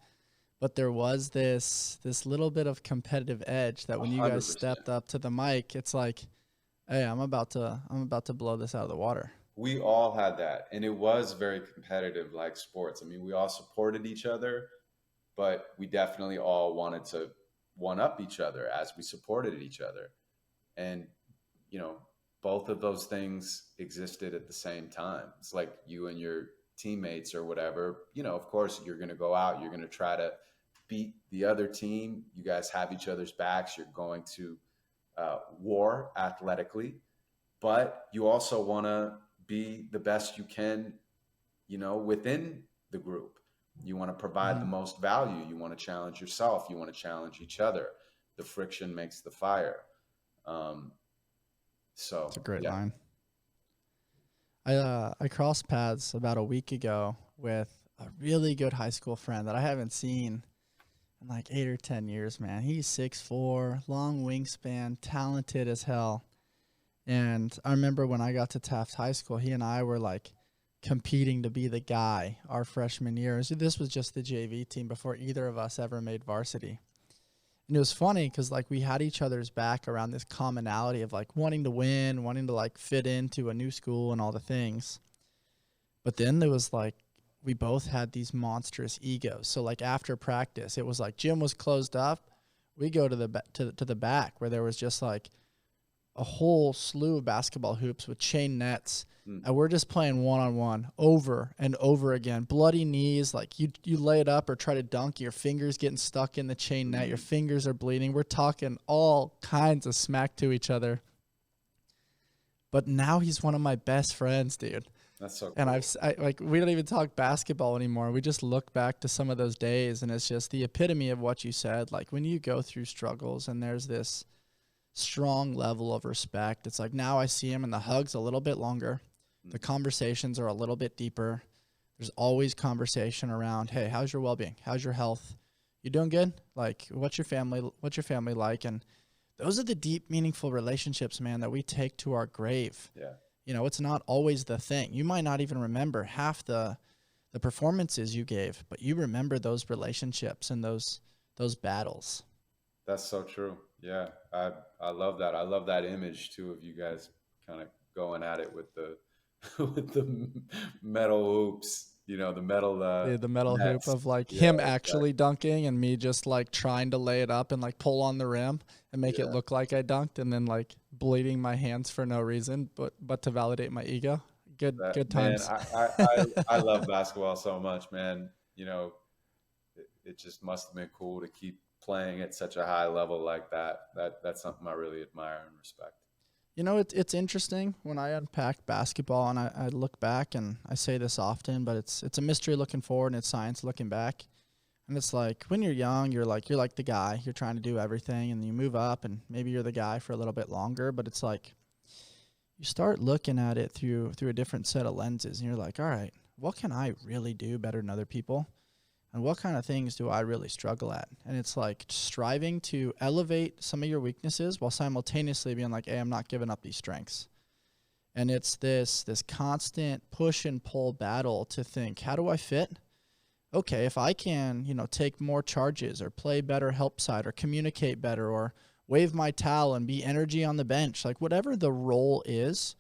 but there was this little bit of competitive edge that when you guys
100%.
stepped up to the mic, it's like, hey, I'm about to blow this out of the water.
We all had that, and it was very competitive, like sports. I mean, we all supported each other, but we definitely all wanted to one up each other as we supported each other. And both of those things existed at the same time. It's like you and your teammates or whatever, of course you're going to go out, you're going to try to beat the other team. You guys have each other's backs. You're going to war athletically, but you also want to be the best you can, within the group. You want to provide the most value. You want to challenge yourself. You want to challenge each other. The friction makes the fire. So
It's a great
yeah.
line. I crossed paths about a week ago with a really good high school friend that I haven't seen in like 8 or 10 years, man. He's 6'4", long wingspan, talented as hell. And I remember when I got to Taft High School, he and I were like competing to be the guy our freshman year. So this was just the JV team before either of us ever made varsity. And it was funny because like we had each other's back around this commonality of like wanting to win, wanting to like fit into a new school and all the things. But then there was like, we both had these monstrous egos. So like after practice, it was like gym was closed up. We go to the back where there was just like a whole slew of basketball hoops with chain nets. And we're just playing one-on-one over and over again. Bloody knees, like you lay it up or try to dunk, your fingers getting stuck in the chain net. Your fingers are bleeding. We're talking all kinds of smack to each other. But now he's one of my best friends, dude.
That's so cool.
And we don't even talk basketball anymore. We just look back to some of those days, and it's just the epitome of what you said. Like when you go through struggles and there's this strong level of respect, it's like now I see him and the hug's a little bit longer. The conversations are a little bit deeper. There's always conversation around, hey, how's your well-being? How's your health? You doing good? Like, what's your family like? And those are the deep, meaningful relationships, man, that we take to our grave.
Yeah.
It's not always the thing. You might not even remember half the performances you gave, but you remember those relationships and those battles.
That's so true. Yeah. I love that. I love that image too of you guys kind of going at it with the with the metal hoops, the metal
The metal
nets.
hoop of like
Yeah,
him actually dunking and me just like trying to lay it up and like pull on the rim and make it look like I dunked, and then like bleeding my hands for no reason, but to validate my ego. Good times.
Man, I love basketball so much, man. It just must have been cool to keep playing at such a high level like that. That's something I really admire and respect.
It's interesting when I unpack basketball and I look back, and I say this often, but it's a mystery looking forward and it's science looking back. And it's like when you're young, you're like the guy, you're trying to do everything, and you move up and maybe you're the guy for a little bit longer, but it's like you start looking at it through a different set of lenses, and you're like, all right, what can I really do better than other people? and what kind of things do I really struggle at? And it's like striving to elevate some of your weaknesses while simultaneously being like, hey, I'm not giving up these strengths. And it's this constant push and pull battle to think, how do I fit? Okay, if I can, take more charges or play better help side or communicate better or wave my towel and be energy on the bench, like whatever the role is,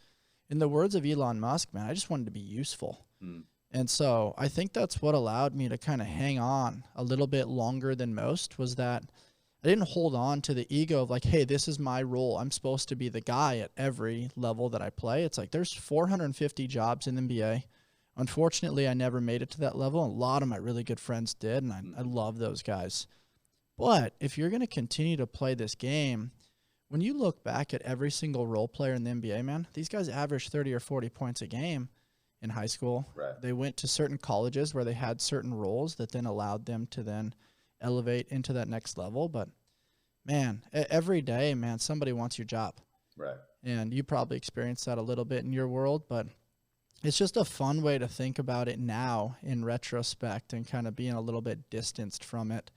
in the words of Elon Musk, man, I just wanted to be useful.
Mm.
And so I think that's what allowed me to kind of hang on a little bit longer than most, was that I didn't hold on to the ego of like, hey, this is my role. I'm supposed to be the guy at every level that I play. It's like there's 450 jobs in the NBA. Unfortunately, I never made it to that level. A lot of my really good friends did, and I love those guys. But if you're going to continue to play this game, when you look back at every single role player in the NBA, man, these guys average 30 or 40 points a game in high school.
Right.
They went to certain colleges where they had certain roles that then allowed them to then elevate into that next level. But, man, every day, man, somebody wants your job.
Right.
And you probably experienced that a little bit in your world, but it's just a fun way to think about it now in retrospect and kind of being a little bit distanced from it.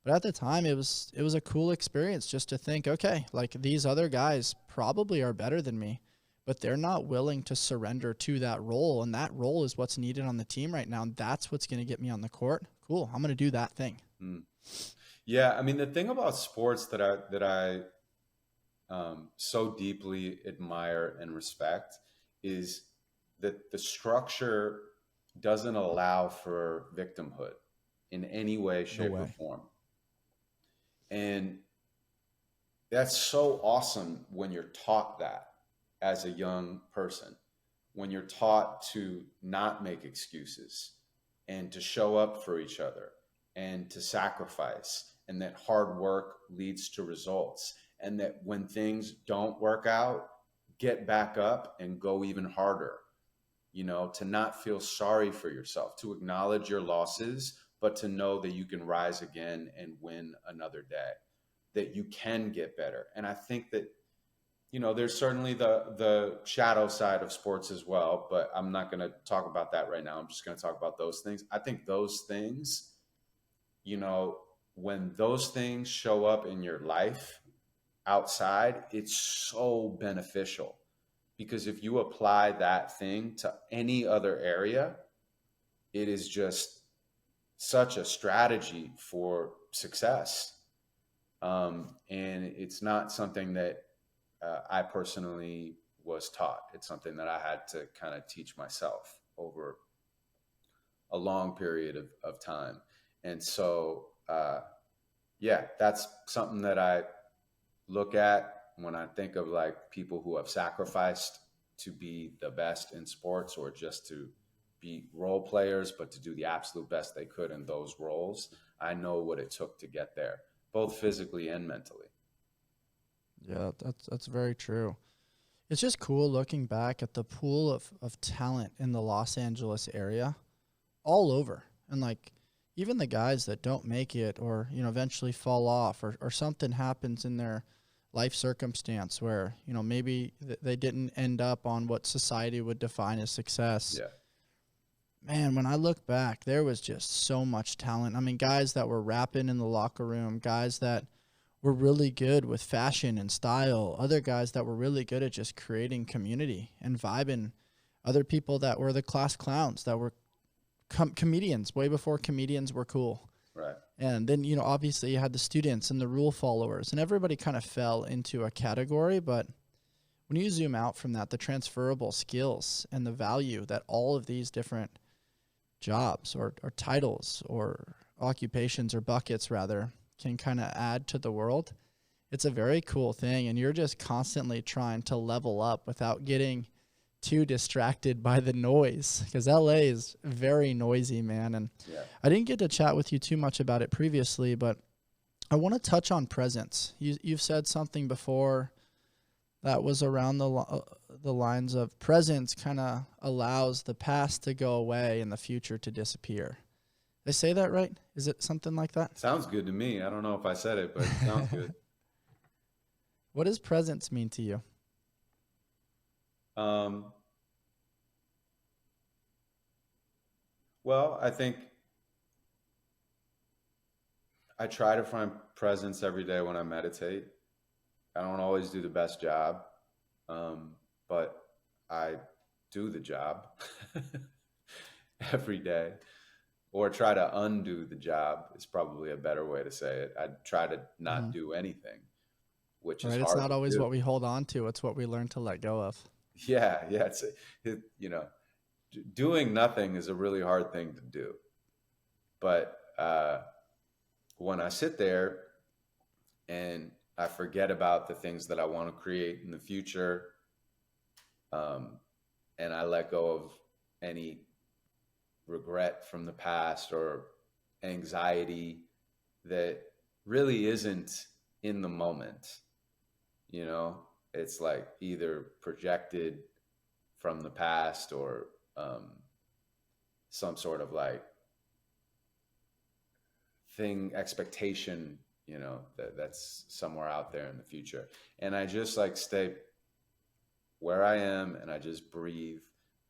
But at the time, it was a cool experience just to think, okay, like these other guys probably are better than me, but they're not willing to surrender to that role. And that role is what's needed on the team right now. And that's what's going to get me on the court. Cool. I'm going to do that thing.
Mm. Yeah. I mean, the thing about sports that I so deeply admire and respect is that the structure doesn't allow for victimhood in any way, shape, or form. And that's so awesome when you're taught that as a young person, when you're taught to not make excuses and to show up for each other and to sacrifice, and that hard work leads to results, and that when things don't work out, get back up and go even harder, to not feel sorry for yourself, to acknowledge your losses, but to know that you can rise again and win another day, that you can get better. And I think that, there's certainly the shadow side of sports as well, but I'm not going to talk about that right now. I'm just going to talk about those things. I think those things, when those things show up in your life outside, it's so beneficial, because if you apply that thing to any other area, it is just such a strategy for success. And it's not something that I personally was taught. It's something that I had to kind of teach myself over a long period of time. And so, yeah, that's something that I look at when I think of like people who have sacrificed to be the best in sports, or just to be role players, but to do the absolute best they could in those roles. I know what it took to get there, both physically and mentally.
Yeah, that's very true. It's just cool looking back at the pool of talent in the Los Angeles area all over. And like even the guys that don't make it, or, eventually fall off, or something happens in their life circumstance where, maybe they didn't end up on what society would define as success.
Yeah.
Man, when I look back, there was just so much talent. I mean, guys that were rapping in the locker room, guys that were really good with fashion and style, other guys that were really good at just creating community and vibing, other people that were the class clowns, that were comedians way before comedians were cool.
Right.
And then, obviously you had the students and the rule followers, and everybody kind of fell into a category. But when you zoom out from that, the transferable skills and the value that all of these different jobs or titles or occupations or buckets rather can kind of add to the world, it's a very cool thing. And you're just constantly trying to level up without getting too distracted by the noise, because LA is very noisy, man. And
Yeah.
I didn't get to chat with you too much about it previously, but I want to touch on presence. You've said something before that was around the lines of presence kind of allows the past to go away and the future to disappear. Did I say that right? Is it something like that?
Sounds good to me. I don't know if I said it, but it sounds good.
What does presence mean to you?
Well, I think I try to find presence every day when I meditate. I don't always do the best job, but I do the job every day, or try to undo the job is probably a better way to say it. I try to
Hmm.
not do anything, which is
Right. It's
hard
not
to
always
do.
what we hold on to. It's what we learn to let go of.
Yeah, yeah. Doing nothing is a really hard thing to do. But when I sit there and I forget about the things that I want to create in the future, um, and I let go of any regret from the past or anxiety that really isn't in the moment, you know, it's like either projected from the past or some sort of like thing, expectation, that's somewhere out there in the future. And I just like stay where I am and I just breathe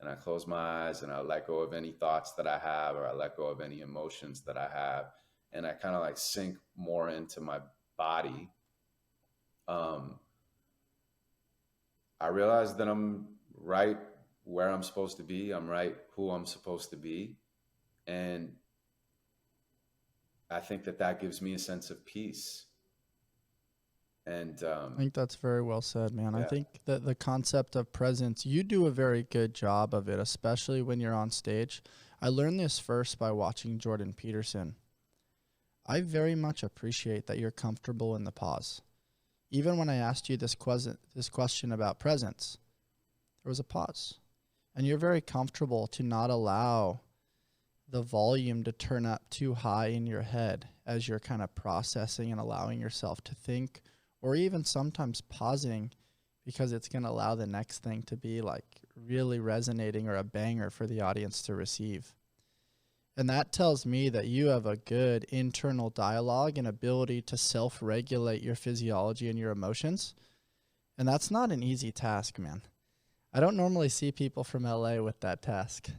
and I close my eyes and I let go of any thoughts that I have, or I let go of any emotions that I have. And I kind of like sink more into my body. Um, I realize that I'm right where I'm supposed to be. I'm right who I'm supposed to be. And I think that that gives me a sense of peace. And
I think that's very well said, man. I
yeah,
think that the concept of presence, you do a very good job of it, especially when you're on stage. I learned this first by watching Jordan Peterson. I very much appreciate that you're comfortable in the pause. Even when I asked you this question about presence, there was a pause. And you're very comfortable to not allow the volume to turn up too high in your head as you're kind of processing and allowing yourself to think, or even sometimes pausing because it's going to allow the next thing to be like really resonating or a banger for the audience to receive. And that tells me that you have a good internal dialogue and ability to self-regulate your physiology and your emotions. And that's not an easy task, man. I don't normally see people from LA with that task.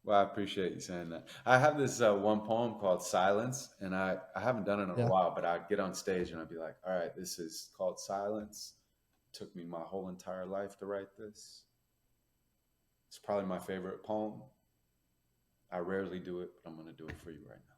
well, I appreciate you saying that. I have this one poem called Silence, and I haven't done it in a
Yeah.
while, but I'd get on stage and I'd be like, all right, this is called Silence. Took me my whole entire life to write this. It's probably my favorite poem. I rarely do it, but I'm going to do it for you right now.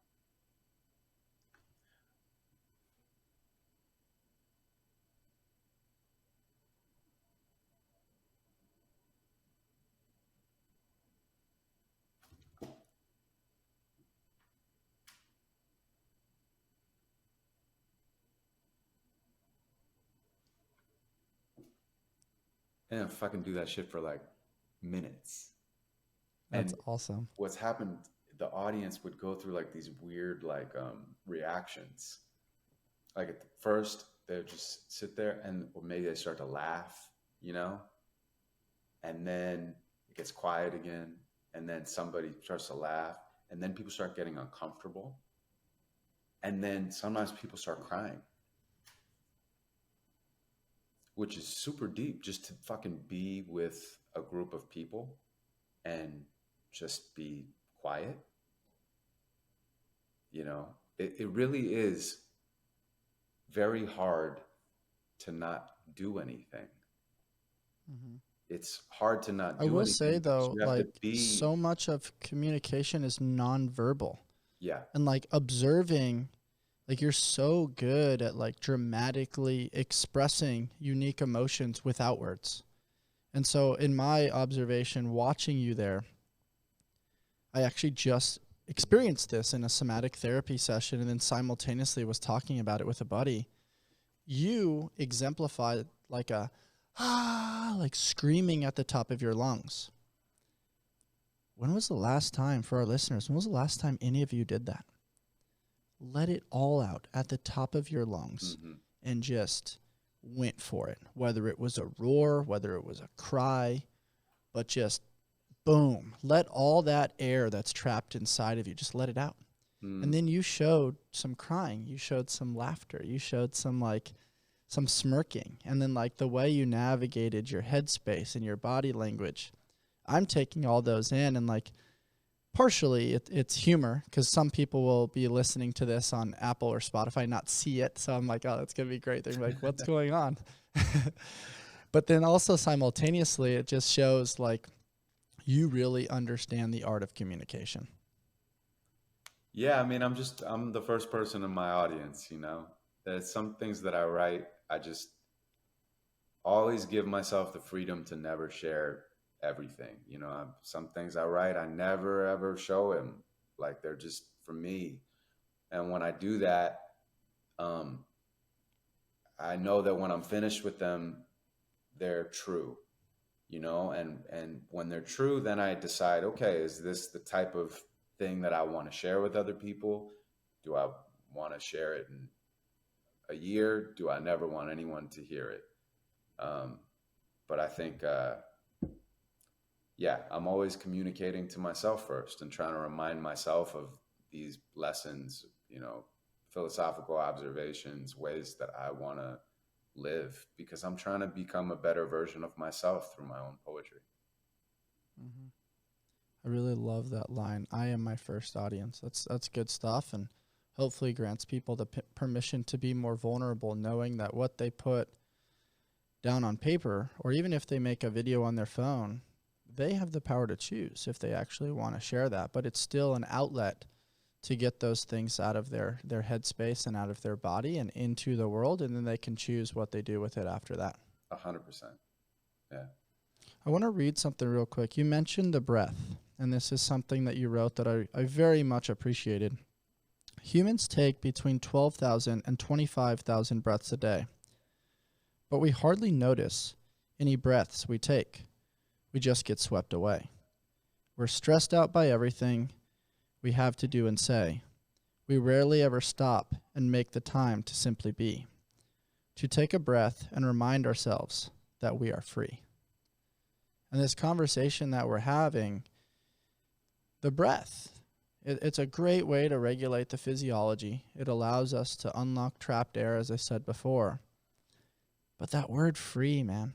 And if I can do that shit for like minutes.
That's
And
awesome.
what's happened, the audience would go through like these weird like reactions. Like at the first, they would just sit there and or maybe they start to laugh, you know? And then it gets quiet again. And then somebody starts to laugh. And then people start getting uncomfortable. And then sometimes people start crying, which is super deep just to fucking be with a group of people and just be quiet. It really is very hard to not do anything.
Mm-hmm.
It's hard to not
I
do
will say
anything because
though,
you have to
like
be,
so much of communication is nonverbal,
yeah.
and like observing, like you're so good at like dramatically expressing unique emotions without words. And so in my observation watching you there, I actually just experienced this in a somatic therapy session and then simultaneously was talking about it with a buddy. You exemplified like a like screaming at the top of your lungs. When was the last time, for our listeners, when was the last time any of you did that? Let it all out at the top of your lungs
Hmm.
and just went for it. Whether it was a roar, whether it was a cry, but just boom, let all that air that's trapped inside of you, just let it out. And
Mm.
then you showed some crying, you showed some laughter, you showed some smirking, and then like the way you navigated your headspace and your body language. I'm taking all those in, and like partially it's humor, because some people will be listening to this on Apple or Spotify, not see it. So I'm like, oh, that's going to be great. They're like, what's going on? But then also simultaneously, it just shows like you really understand the art of communication.
Yeah, I mean, I'm the first person in my audience, you know. There's some things that I write, I just always give myself the freedom to never share everything. You know, some things I write, I never ever show him. Like they're just for me. And when I do that, um, I know that when I'm finished with them, they're true. You know, and when they're true, then I decide, okay, is this the type of thing that I want to share with other people? Do I want to share it in a year? Do I never want anyone to hear it? Um, but I think, yeah, I'm always communicating to myself first and trying to remind myself of these lessons, you know, philosophical observations, ways that I want to live because I'm trying to become a better version of myself through my own poetry.
Mm-hmm. I really love that line. I am my first audience. That's good stuff, and hopefully grants people the permission to be more vulnerable, knowing that what they put down on paper, or even if they make a video on their phone, they have the power to choose if they actually want to share that. But it's still an outlet to get those things out of their headspace and out of their body and into the world, and then they can choose what they do with it after that.
100%. Yeah.
I want to read something real quick. You mentioned the breath, and this is something that you wrote that I very much appreciated. Humans take between 12,000 and 25,000 breaths a day, but we hardly notice any breaths we take. We just get swept away. We're stressed out by everything we have to do and say. We rarely ever stop and make the time to simply be, to take a breath and remind ourselves that we are free. And this conversation that we're having, the breath, it's a great way to regulate the physiology. It allows us to unlock trapped air, as I said before. But that word free, man,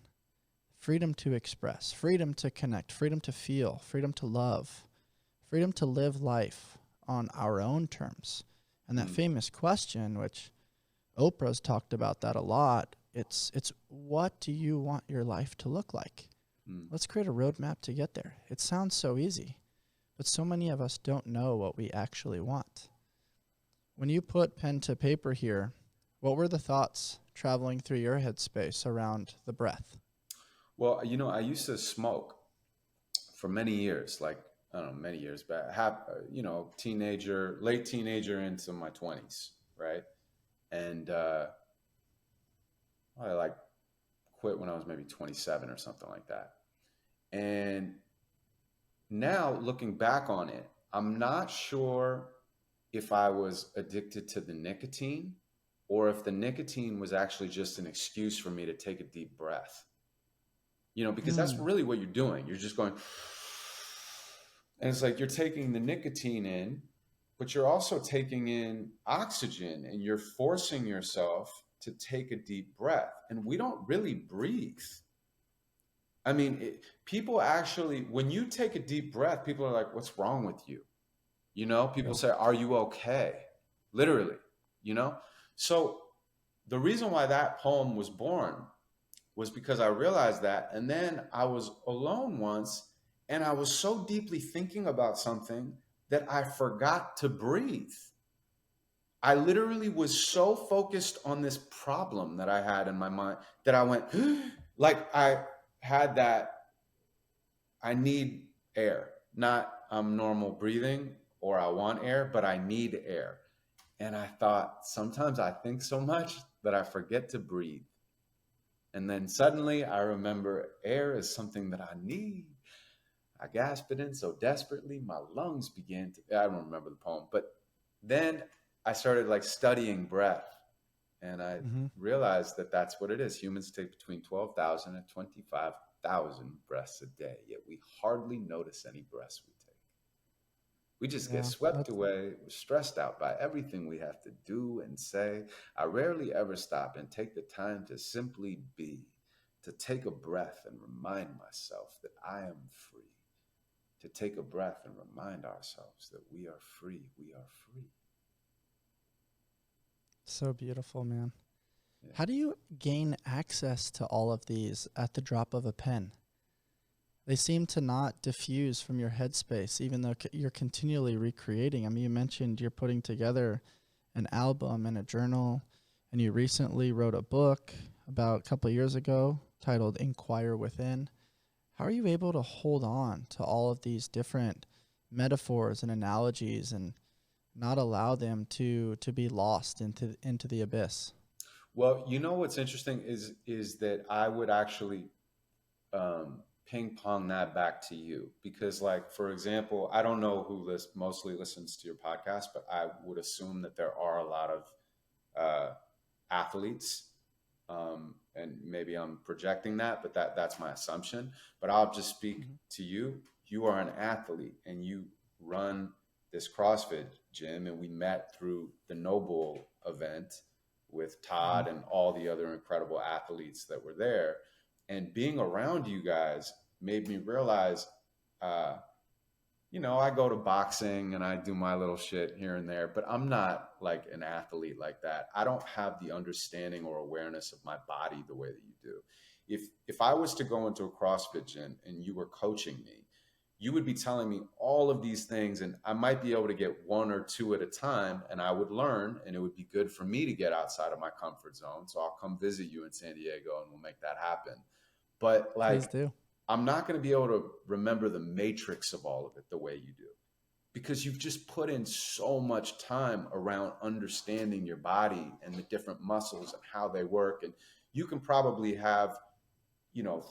freedom to express, freedom to connect, freedom to feel, freedom to love, freedom to live life on our own terms. And that famous question, which Oprah's talked about that a lot, it's what do you want your life to look like? Let's create a roadmap to get there. It sounds so easy, but so many of us don't know what we actually want. When you put pen to paper here, what were the thoughts traveling through your headspace around the breath?
Well, you know, I used to smoke for many years, like, I don't know, many years back, you know, late teenager into my 20s, right? And I like quit when I was maybe 27 or something like that. And now looking back on it, I'm not sure if I was addicted to the nicotine or if the nicotine was actually just an excuse for me to take a deep breath. You know, because that's really what you're doing. You're just going, and it's like you're taking the nicotine in, but you're also taking in oxygen and you're forcing yourself to take a deep breath. And we don't really breathe. I mean, people actually, when you take a deep breath, people are like, what's wrong with you? You know, people say, are you okay? Literally, you know? So the reason why that poem was born was because I realized that. And then I was alone once and I was so deeply thinking about something that I forgot to breathe. I literally was so focused on this problem that I had in my mind that I went, like I had that I need air, not I'm normal breathing or I want air, but I need air. And I thought sometimes I think so much that I forget to breathe. And then suddenly I remember air is something that I need. I gasped it in so desperately, my lungs began to, I don't remember the poem, but then I started like studying breath and I realized that that's what it is. Humans take between 12,000 and 25,000 breaths a day, yet we hardly notice any breaths we take. We just get
Yeah,
swept away, we're stressed out by everything we have to do and say. I rarely ever stop and take the time to simply be, to take a breath and remind myself that I am free. to take a breath and remind ourselves that we are free. We are free.
So beautiful, man.
Yeah.
How do you gain access to all of these at the drop of a pen? They seem to not diffuse from your headspace, even though you're continually recreating. I mean, you mentioned you're putting together an album and a journal, and you recently wrote a book about a couple of years ago titled Inquire Within. How are you able to hold on to all of these different metaphors and analogies and not allow them to be lost into the abyss?
Well, what's interesting is that I would actually ping pong that back to you because, like, for example, I don't know who mostly listens to your podcast, but I would assume that there are a lot of athletes, and maybe I'm projecting that, but that's my assumption. But I'll just speak to you. You are an athlete, and you run this CrossFit gym, and we met through the Noble event with Todd and all the other incredible athletes that were there. And being around you guys made me realize, I go to boxing and I do my little shit here and there, but I'm not like an athlete like that. I don't have the understanding or awareness of my body the way that you do. If I was to go into a CrossFit gym and you were coaching me, you would be telling me all of these things, and I might be able to get one or two at a time, and I would learn, and it would be good for me to get outside of my comfort zone. So I'll come visit you in San Diego and we'll make that happen. But
Please
like,
do.
I'm not going to be able to remember the matrix of all of it the way you do, because you've just put in so much time around understanding your body and the different muscles and how they work. And you can probably have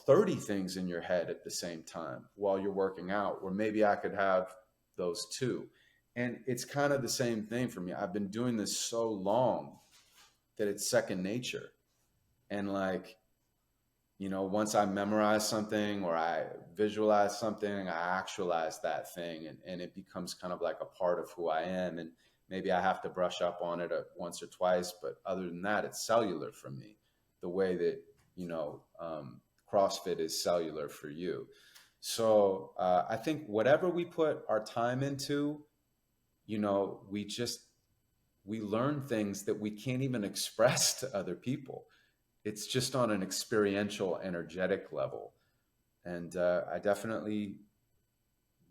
30 things in your head at the same time while you're working out, or maybe I could have those two. And it's kind of the same thing for me. I've been doing this so long that it's second nature. And like, once I memorize something or I visualize something, I actualize that thing, and it becomes kind of like a part of who I am. And maybe I have to brush up on it once or twice, but other than that, it's cellular for me, the way that, CrossFit is cellular for you. So I think whatever we put our time into, we learn things that we can't even express to other people. It's just on an experiential, energetic level. And I definitely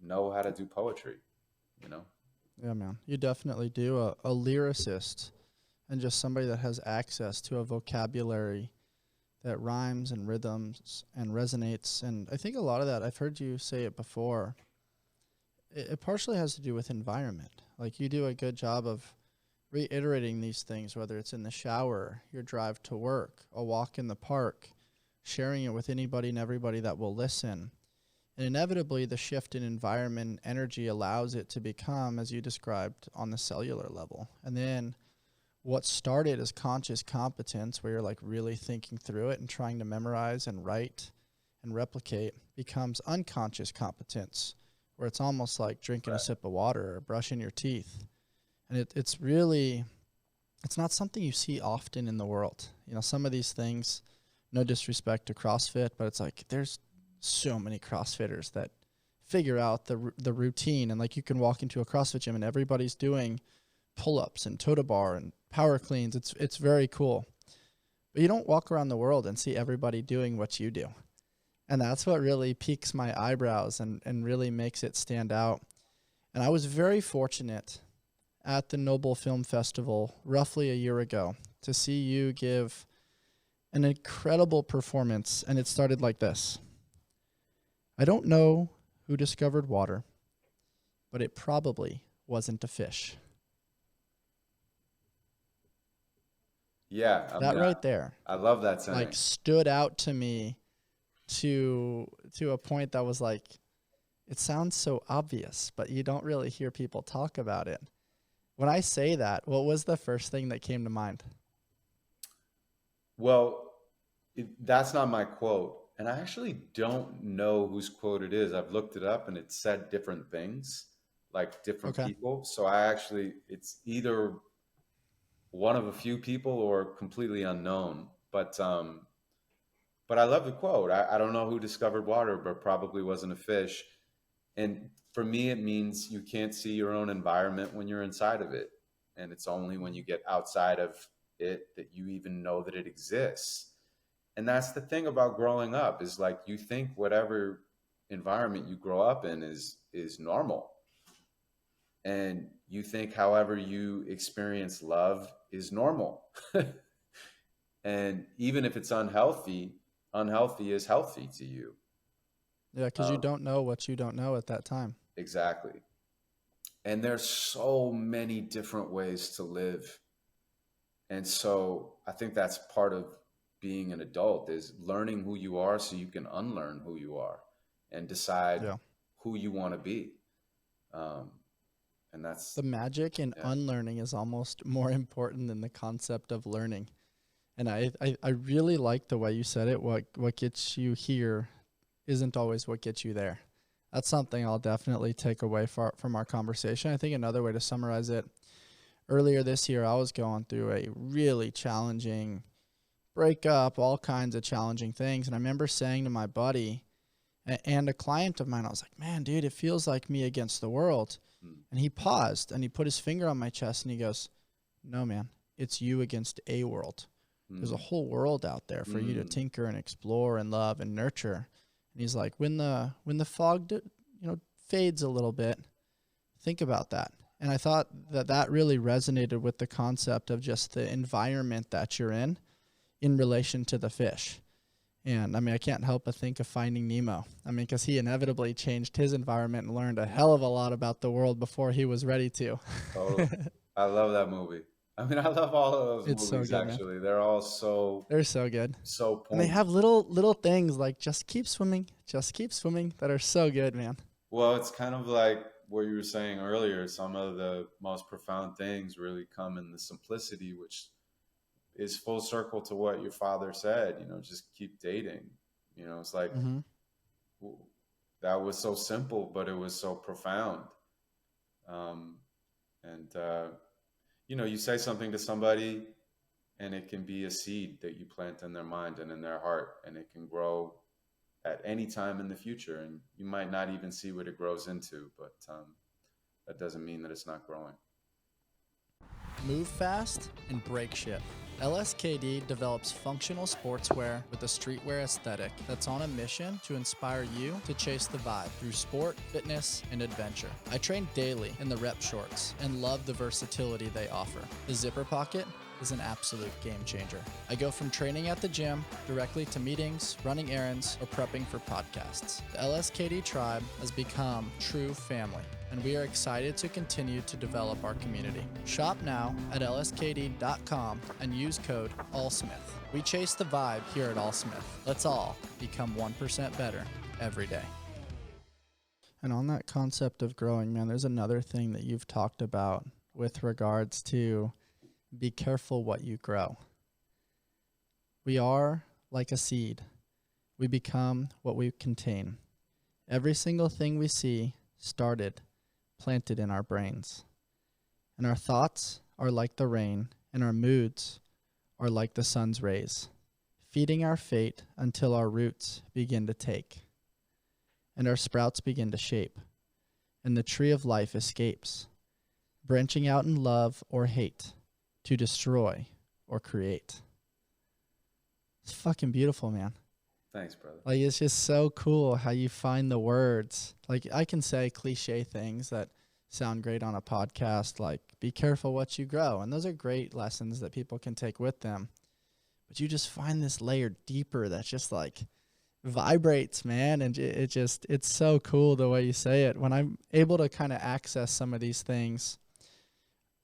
know how to do poetry.
Yeah, man. You definitely do. A lyricist and just somebody that has access to a vocabulary that rhymes and rhythms and resonates. And I think a lot of that, I've heard you say it before, it partially has to do with environment. Like, you do a good job of reiterating these things, whether it's in the shower, your drive to work, a walk in the park, sharing it with anybody and everybody that will listen. And inevitably, the shift in environment and energy allows it to become, as you described, on the cellular level. And then what started as conscious competence, where you're like really thinking through it and trying to memorize and write and replicate, becomes unconscious competence, where it's almost like drinking a sip of water or brushing your teeth. And it's really, it's not something you see often in the world. Some of these things, no disrespect to CrossFit, but it's like there's so many CrossFitters that figure out the routine. And like, you can walk into a CrossFit gym and everybody's doing pull-ups and toe to bar and power cleans. It's very cool. But you don't walk around the world and see everybody doing what you do. And that's what really piques my eyebrows and really makes it stand out. And I was very fortunate at the Noble Film Festival roughly a year ago to see you give an incredible performance. And it started like this: I don't know who discovered water, but it probably wasn't a fish.
Yeah, I
That
mean,
right there,
I love that saying.
like, stood out to me to a point that was like, it sounds so obvious, but you don't really hear people talk about it. When I say that, what was the first thing that came to mind?
Well, that's not my quote. And I actually don't know whose quote it is. I've looked it up and it said different things, like different
Okay.
people. So it's either one of a few people or completely unknown. But I love the quote. I don't know who discovered water, but probably wasn't a fish. And for me, it means you can't see your own environment when you're inside of it. And it's only when you get outside of it that you even know that it exists. And that's the thing about growing up, is like, you think whatever environment you grow up in is normal. And you think however you experience love is normal. And even if it's unhealthy, unhealthy is healthy to you.
Yeah, because you
Um,
don't know what you don't know at that time.
exactly. And there's so many different ways to live. And so I think that's part of being an adult, is learning who you are so you can unlearn who you are and decide
Yeah.
who you want to be. Um, and that's,
The magic in
yeah.
unlearning is almost more important than the concept of learning. And I really like the way you said it. What gets you here isn't always what gets you there. That's something I'll definitely take away from our conversation. I think another way to summarize it, earlier this year, I was going through a really challenging breakup, all kinds of challenging things. And I remember saying to my buddy and a client of mine, I was like, man, dude, it feels like me against the world.
Mm,
And he paused and he put his finger on my chest and he goes, no, man, it's you against a world. There's a
mm,
whole world out there for you to
mm.
tinker and explore and love and nurture. And he's like, when the fog, fades a little bit, think about that. And I thought that really resonated with the concept of just the environment that you're in relation to the fish. And I mean, I can't help but think of Finding Nemo. I mean, because he inevitably changed his environment and learned a hell of a lot about the world before he was ready to.
Totally. I love that movie. I mean, I love all of those
It's so
movies,
good, man.
actually. They're all so,
They're so good.
so
And they
poignant.
have little things like just keep swimming that are so good, man.
Well, it's kind of like what you were saying earlier. Some of the most profound things really come in the simplicity, which is full circle to what your father said. Just keep dating. It's like,
Mm-hmm.
w- that was so simple, but it was so profound. Um, and you say something to somebody, and it can be a seed that you plant in their mind and in their heart, and it can grow at any time in the future, and you might not even see what it grows into, but that doesn't mean that it's not growing.
Move fast and break shit. LSKD develops functional sportswear with a streetwear aesthetic that's on a mission to inspire you to chase the vibe through sport, fitness, and adventure. I train daily in the rep shorts and love the versatility they offer. The zipper pocket is an absolute game changer. I go from training at the gym directly to meetings, running errands, or prepping for podcasts. The LSKD tribe has become true family, and we are excited to continue to develop our community. Shop now at lskd.com and use code ALLSMITH. We chase the vibe here at AllSmith. Let's all become 1% better every day. And on that concept of growing, man, there's another thing that you've talked about with regards to be careful what you grow. We are like a seed. We become what we contain. Every single thing we see started, planted in our brains. And our thoughts are like the rain, and our moods are like the sun's rays, feeding our fate until our roots begin to take, and our sprouts begin to shape, and the tree of life escapes, branching out in love or hate, to destroy or create. It's fucking beautiful, man.
Thanks, brother.
Like, it's just so cool how you find the words. Like, I can say cliche things that sound great on a podcast, like, be careful what you grow. And those are great lessons that people can take with them. But you just find this layer deeper that's just like vibrates, man. And it's so cool the way you say it. When I'm able to kind of access some of these things,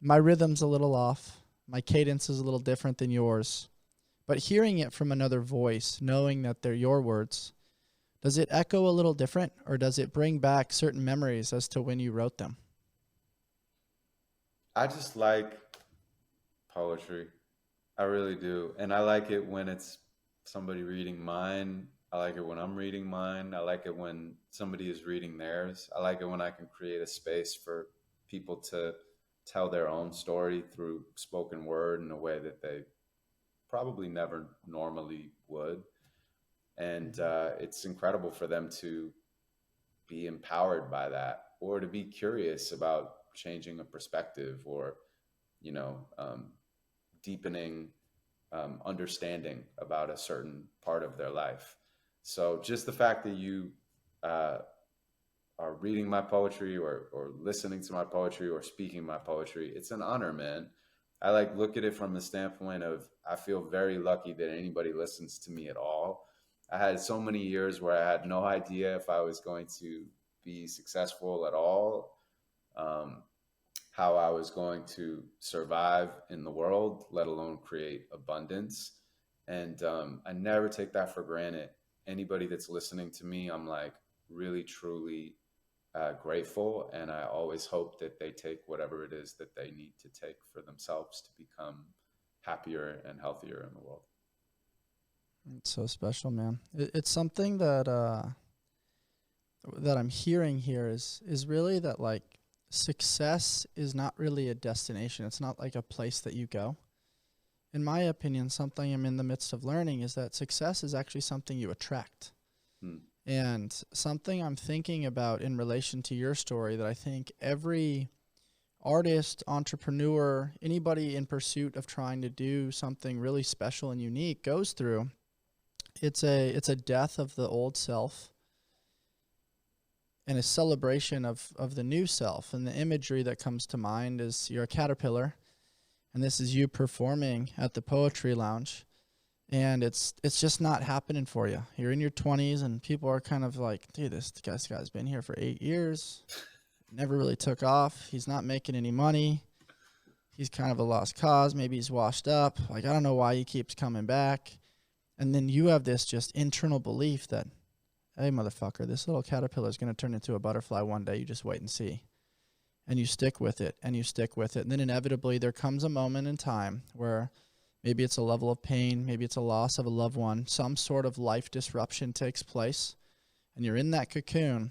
my rhythm's a little off. My cadence is a little different than yours. But hearing it from another voice, knowing that they're your words, does it echo a little different, or does it bring back certain memories as to when you wrote them?
I just like poetry. I really do. And I like it when it's somebody reading mine. I like it when I'm reading mine. I like it when somebody is reading theirs. I like it when I can create a space for people to tell their own story through spoken word in a way that they probably never normally would. And it's incredible for them to be empowered by that, or to be curious about changing a perspective, or you know, deepening understanding about a certain part of their life. So just the fact that you uh, are reading my poetry, or listening to my poetry, or speaking my poetry, it's an honor, man. I like look at it from the standpoint of I feel very lucky that anybody listens to me at all. I had so many years where I had no idea if I was going to be successful at all, um, how I was going to survive in the world, let alone create abundance. And I never take that for granted. Anybody that's listening to me, I'm like really, truly grateful. And I always hope that they take whatever it is that they need to take for themselves to become happier and healthier in the world.
It's so special, man. It's something that that I'm hearing here is really that, like, success is not really a destination. It's not like a place that you go. In my opinion, something I'm in the midst of learning is that success is actually something you attract. And something I'm thinking about in relation to your story that I think every artist, entrepreneur, anybody in pursuit of trying to do something really special and unique goes through, it's a death of the old self and a celebration of the new self. And the imagery that comes to mind is you're a caterpillar, and this is you performing at the Poetry Lounge. And it's just not happening for you. You're in your 20s, and people are kind of like, dude, this guy's been here for 8 years, never really took off. He's not making any money. He's kind of a lost cause. Maybe he's washed up. Like, I don't know why he keeps coming back. And then you have this just internal belief that, hey, motherfucker, this little caterpillar is going to turn into a butterfly one day. You just wait and see. And you stick with it, and you stick with it. And then inevitably there comes a moment in time where maybe it's a level of pain, maybe it's a loss of a loved one, some sort of life disruption takes place, and you're in that cocoon,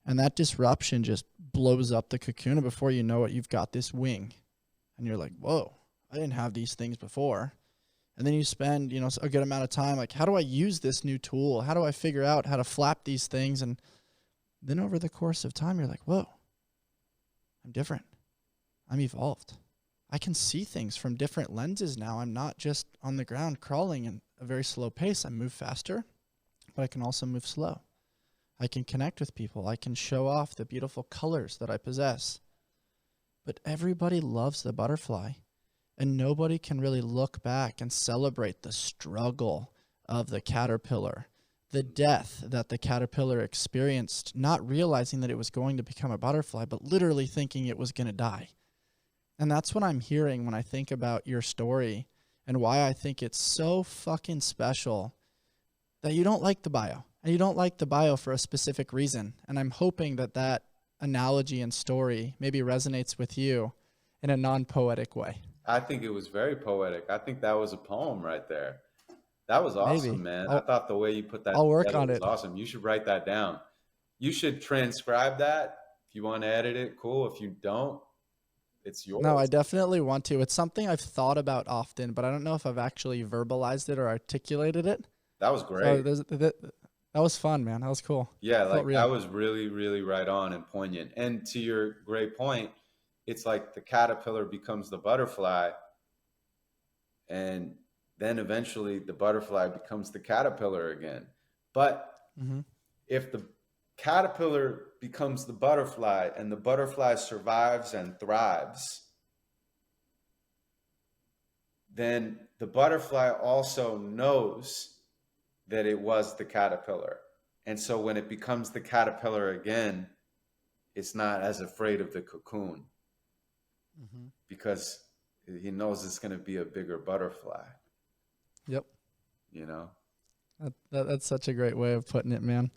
and that disruption just blows up the cocoon, and before you know it, you've got this wing. And you're like, whoa, I didn't have these things before. And then you spend, a good amount of time, like, how do I use this new tool? How do I figure out how to flap these things? And then over the course of time, you're like, whoa, I'm different. I'm evolved. I can see things from different lenses now. I'm not just on the ground crawling in a very slow pace. I move faster, but I can also move slow. I can connect with people. I can show off the beautiful colors that I possess. But everybody loves the butterfly, and nobody can really look back and celebrate the struggle of the caterpillar, the death that the caterpillar experienced, not realizing that it was going to become a butterfly, but literally thinking it was going to die. And that's what I'm hearing when I think about your story, and why I think it's so fucking special that you don't like the bio. And you don't like the bio for a specific reason. And I'm hoping that that analogy and story maybe resonates with you in a non-poetic way.
I think it was very poetic. I think that was a poem right there. That was awesome,
Maybe.
man. I thought the way you put that
I'll work
together
on
was
it.
awesome. You should write that down. You should transcribe that. If you want to edit it, cool. If you don't, it's yours.
No, I definitely want to. It's something I've thought about often, but I don't know if I've actually verbalized it or articulated it.
That was great.
So that was fun, man. That was cool.
Yeah,
Felt
like
real.
that was really, really right on and poignant. And to your great point, it's like the caterpillar becomes the butterfly, and then eventually the butterfly becomes the caterpillar again. But if the caterpillar becomes the butterfly and the butterfly survives and thrives, then the butterfly also knows that it was the caterpillar. And so when it becomes the caterpillar again, it's not as afraid of the cocoon because he knows it's going to be a bigger butterfly.
Yep.
That's
such a great way of putting it, man.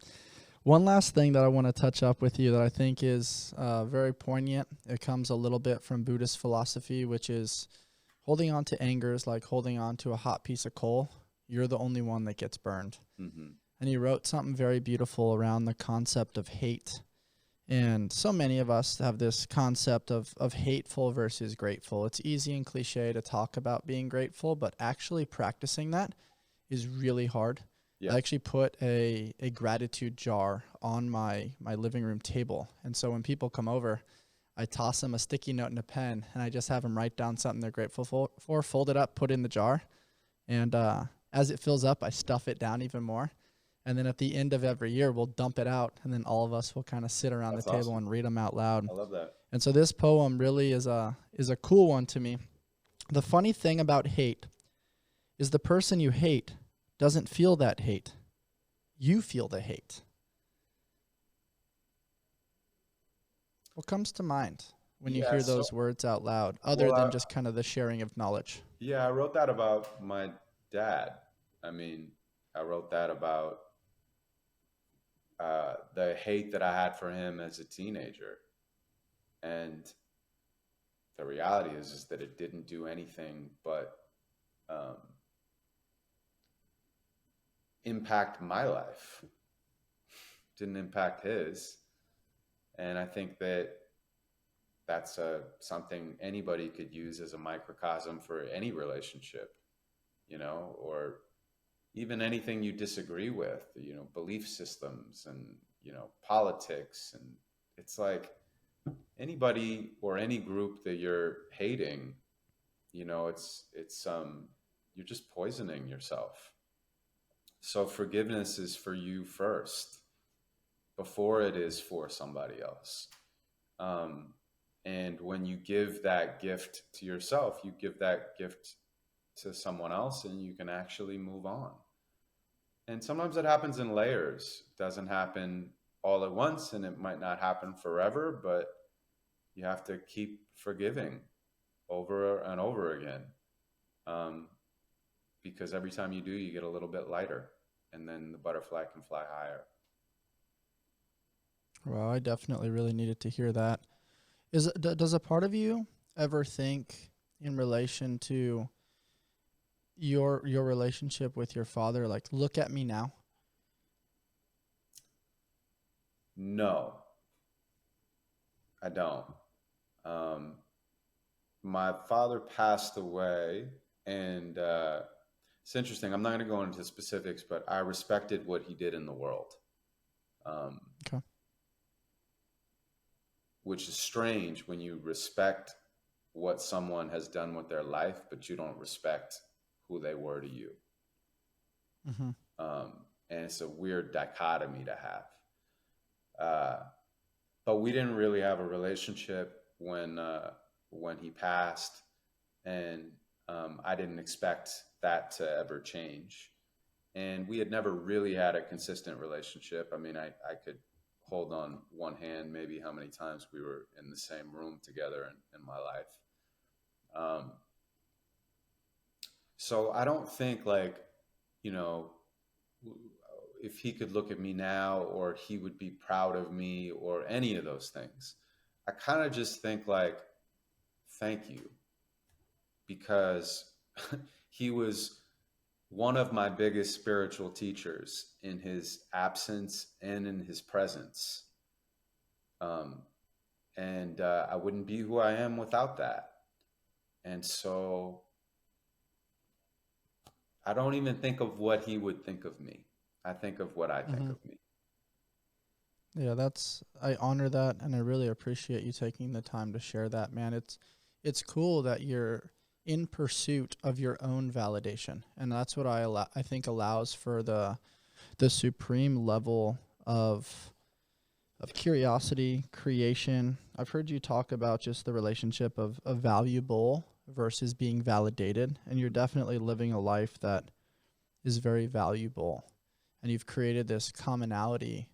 One last thing that I want to touch up with you that I think is very poignant. It comes a little bit from Buddhist philosophy, which is holding on to anger is like holding on to a hot piece of coal. You're the only one that gets burned. And he wrote something very beautiful around the concept of hate. And so many of us have this concept of hateful versus grateful. It's easy and cliche to talk about being grateful, but actually practicing that is really hard.
Yeah.
I actually put a gratitude jar on my living room table. And so when people come over, I toss them a sticky note and a pen, and I just have them write down something they're grateful for, fold it up, put it in the jar. And as it fills up, I stuff it down even more. And then at the end of every year, we'll dump it out. And then all of us will kind of sit around the
That's
table
awesome.
and read them out loud.
I love that.
And so this poem really is a cool one to me. The funny thing about hate is the person you hate doesn't feel that hate. You feel the hate. What comes to mind when you
Yeah.
hear
So,
those words out loud, other
well,
than just kind of the sharing of knowledge?
yeah, I wrote that about my dad. I mean, I wrote that about the hate that I had for him as a teenager. And the reality is that it didn't do anything but um, impact my life. Didn't impact his. And I think that that's something anybody could use as a microcosm for any relationship, or even anything you disagree with, belief systems and, politics. And it's like anybody or any group that you're hating, it's you're just poisoning yourself. So forgiveness is for you first before it is for somebody else. Um, and when you give that gift to yourself, you give that gift to someone else and you can actually move on. And sometimes it happens in layers. It doesn't happen all at once and it might not happen forever, but you have to keep forgiving over and over again. Um, because every time you do, you get a little bit lighter and then the butterfly can fly higher.
Well, I definitely really needed to hear that. Does a part of you ever think in relation to your relationship with your father, like, look at me now?
No, I don't. Um, my father passed away, and it's interesting. I'm not going to go into specifics, but I respected what he did in the world, um,
Okay.
which is strange when you respect what someone has done with their life, but you don't respect who they were to you.
Mm-hmm.
And it's a weird dichotomy to have. But we didn't really have a relationship when he passed, and I didn't expect that to ever change. And we had never really had a consistent relationship. I mean, I could hold on one hand maybe how many times we were in the same room together in my life. Um, so I don't think like, you know, if he could look at me now or he would be proud of me or any of those things. I kind of just think like, thank you, because he was one of my biggest spiritual teachers in his absence and in his presence. Um, and I wouldn't be who I am without that. And so I don't even think of what he would think of me. I think of what I think
Mm-hmm.
of me.
Yeah, I honor that, and I really appreciate you taking the time to share that, man. It's cool that you're in pursuit of your own validation, and that's what I think allows for the supreme level of curiosity, creation. I've heard you talk about just the relationship of valuable versus being validated, and you're definitely living a life that is very valuable, and you've created this commonality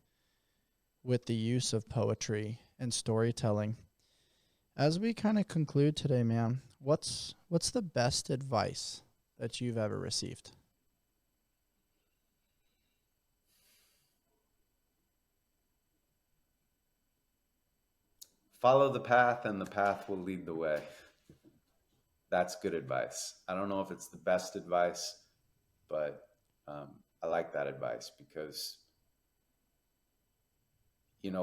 with the use of poetry and storytelling. As we kind of conclude today, man, what's the best advice that you've ever received?
Follow the path and the path will lead the way. That's good advice. I don't know if it's the best advice, but um, I like that advice because,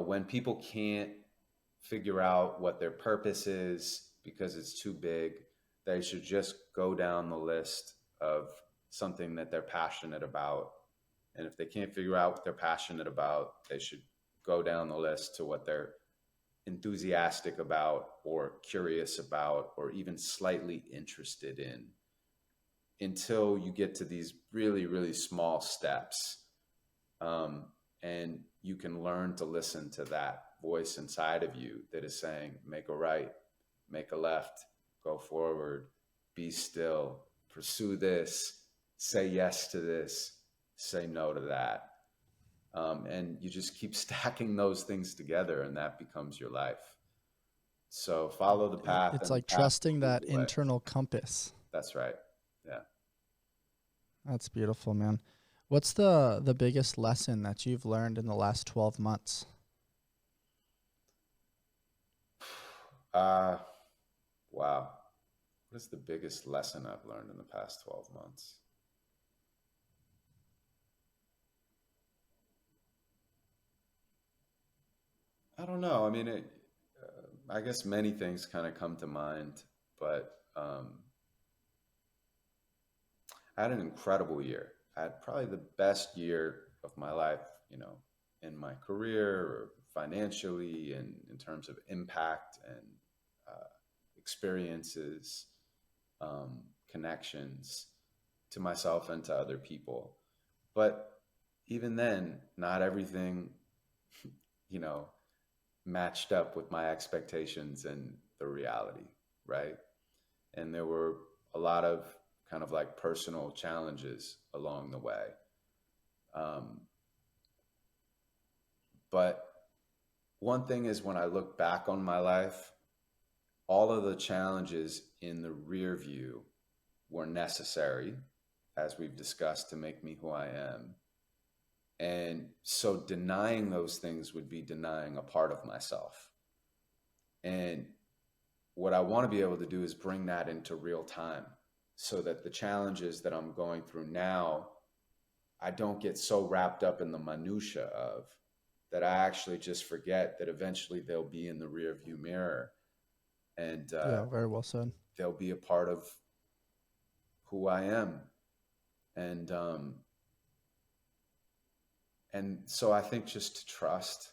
when people can't figure out what their purpose is because it's too big, they should just go down the list of something that they're passionate about And if they can't figure out what they're passionate about, they should go down the list to what they're enthusiastic about or curious about or even slightly interested in, until you get to these really, really small steps. Um, and you can learn to listen to that voice inside of you that is saying, make a right, make a left, go forward, be still, pursue this, say yes to this, say no to that. And you just keep stacking those things together, and that becomes your life. So follow the path,
It's
and the
like
path
trusting
will lead
that
the way.
internal compass.
That's right. Yeah.
That's beautiful, man. What's the biggest lesson that you've learned in the last 12 months?
Wow. What is the biggest lesson I've learned in the past 12 months? I don't know. I mean, I guess many things kind of come to mind, but I had an incredible year. I had probably the best year of my life, in my career or financially and in terms of impact and uh, experiences, connections to myself and to other people. But even then, not everything, you know, matched up with my expectations and the reality, right? And there were a lot of kind of like personal challenges along the way. Um, but one thing is, when I look back on my life, all of the challenges in the rear view were necessary, as we've discussed, to make me who I am. And so denying those things would be denying a part of myself. And what I want to be able to do is bring that into real time, so that the challenges that I'm going through now, I don't get so wrapped up in the minutia of, that I actually just forget that eventually they'll be in the rear view mirror, and
Yeah, very well said.
they'll be a part of who I am. And so I think just to trust,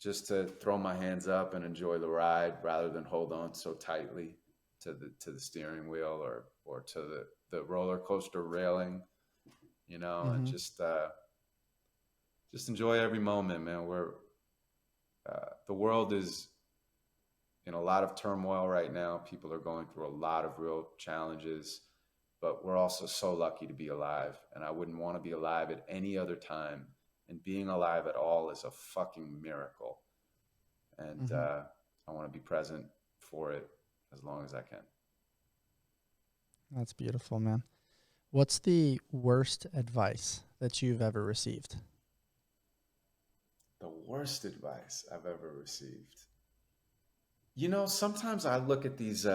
just to throw my hands up and enjoy the ride, rather than hold on so tightly to the steering wheel, or to the roller coaster railing, and
Mm-hmm.
just enjoy every moment, man. The world is in a lot of turmoil right now. People are going through a lot of real challenges, but we're also so lucky to be alive. And I wouldn't want to be alive at any other time. And being alive at all is a fucking miracle. And
Mm-hmm.
I want to be present for it as long as I can.
That's beautiful, man. What's the worst advice that you've ever received?
The worst advice I've ever received. Sometimes I look at these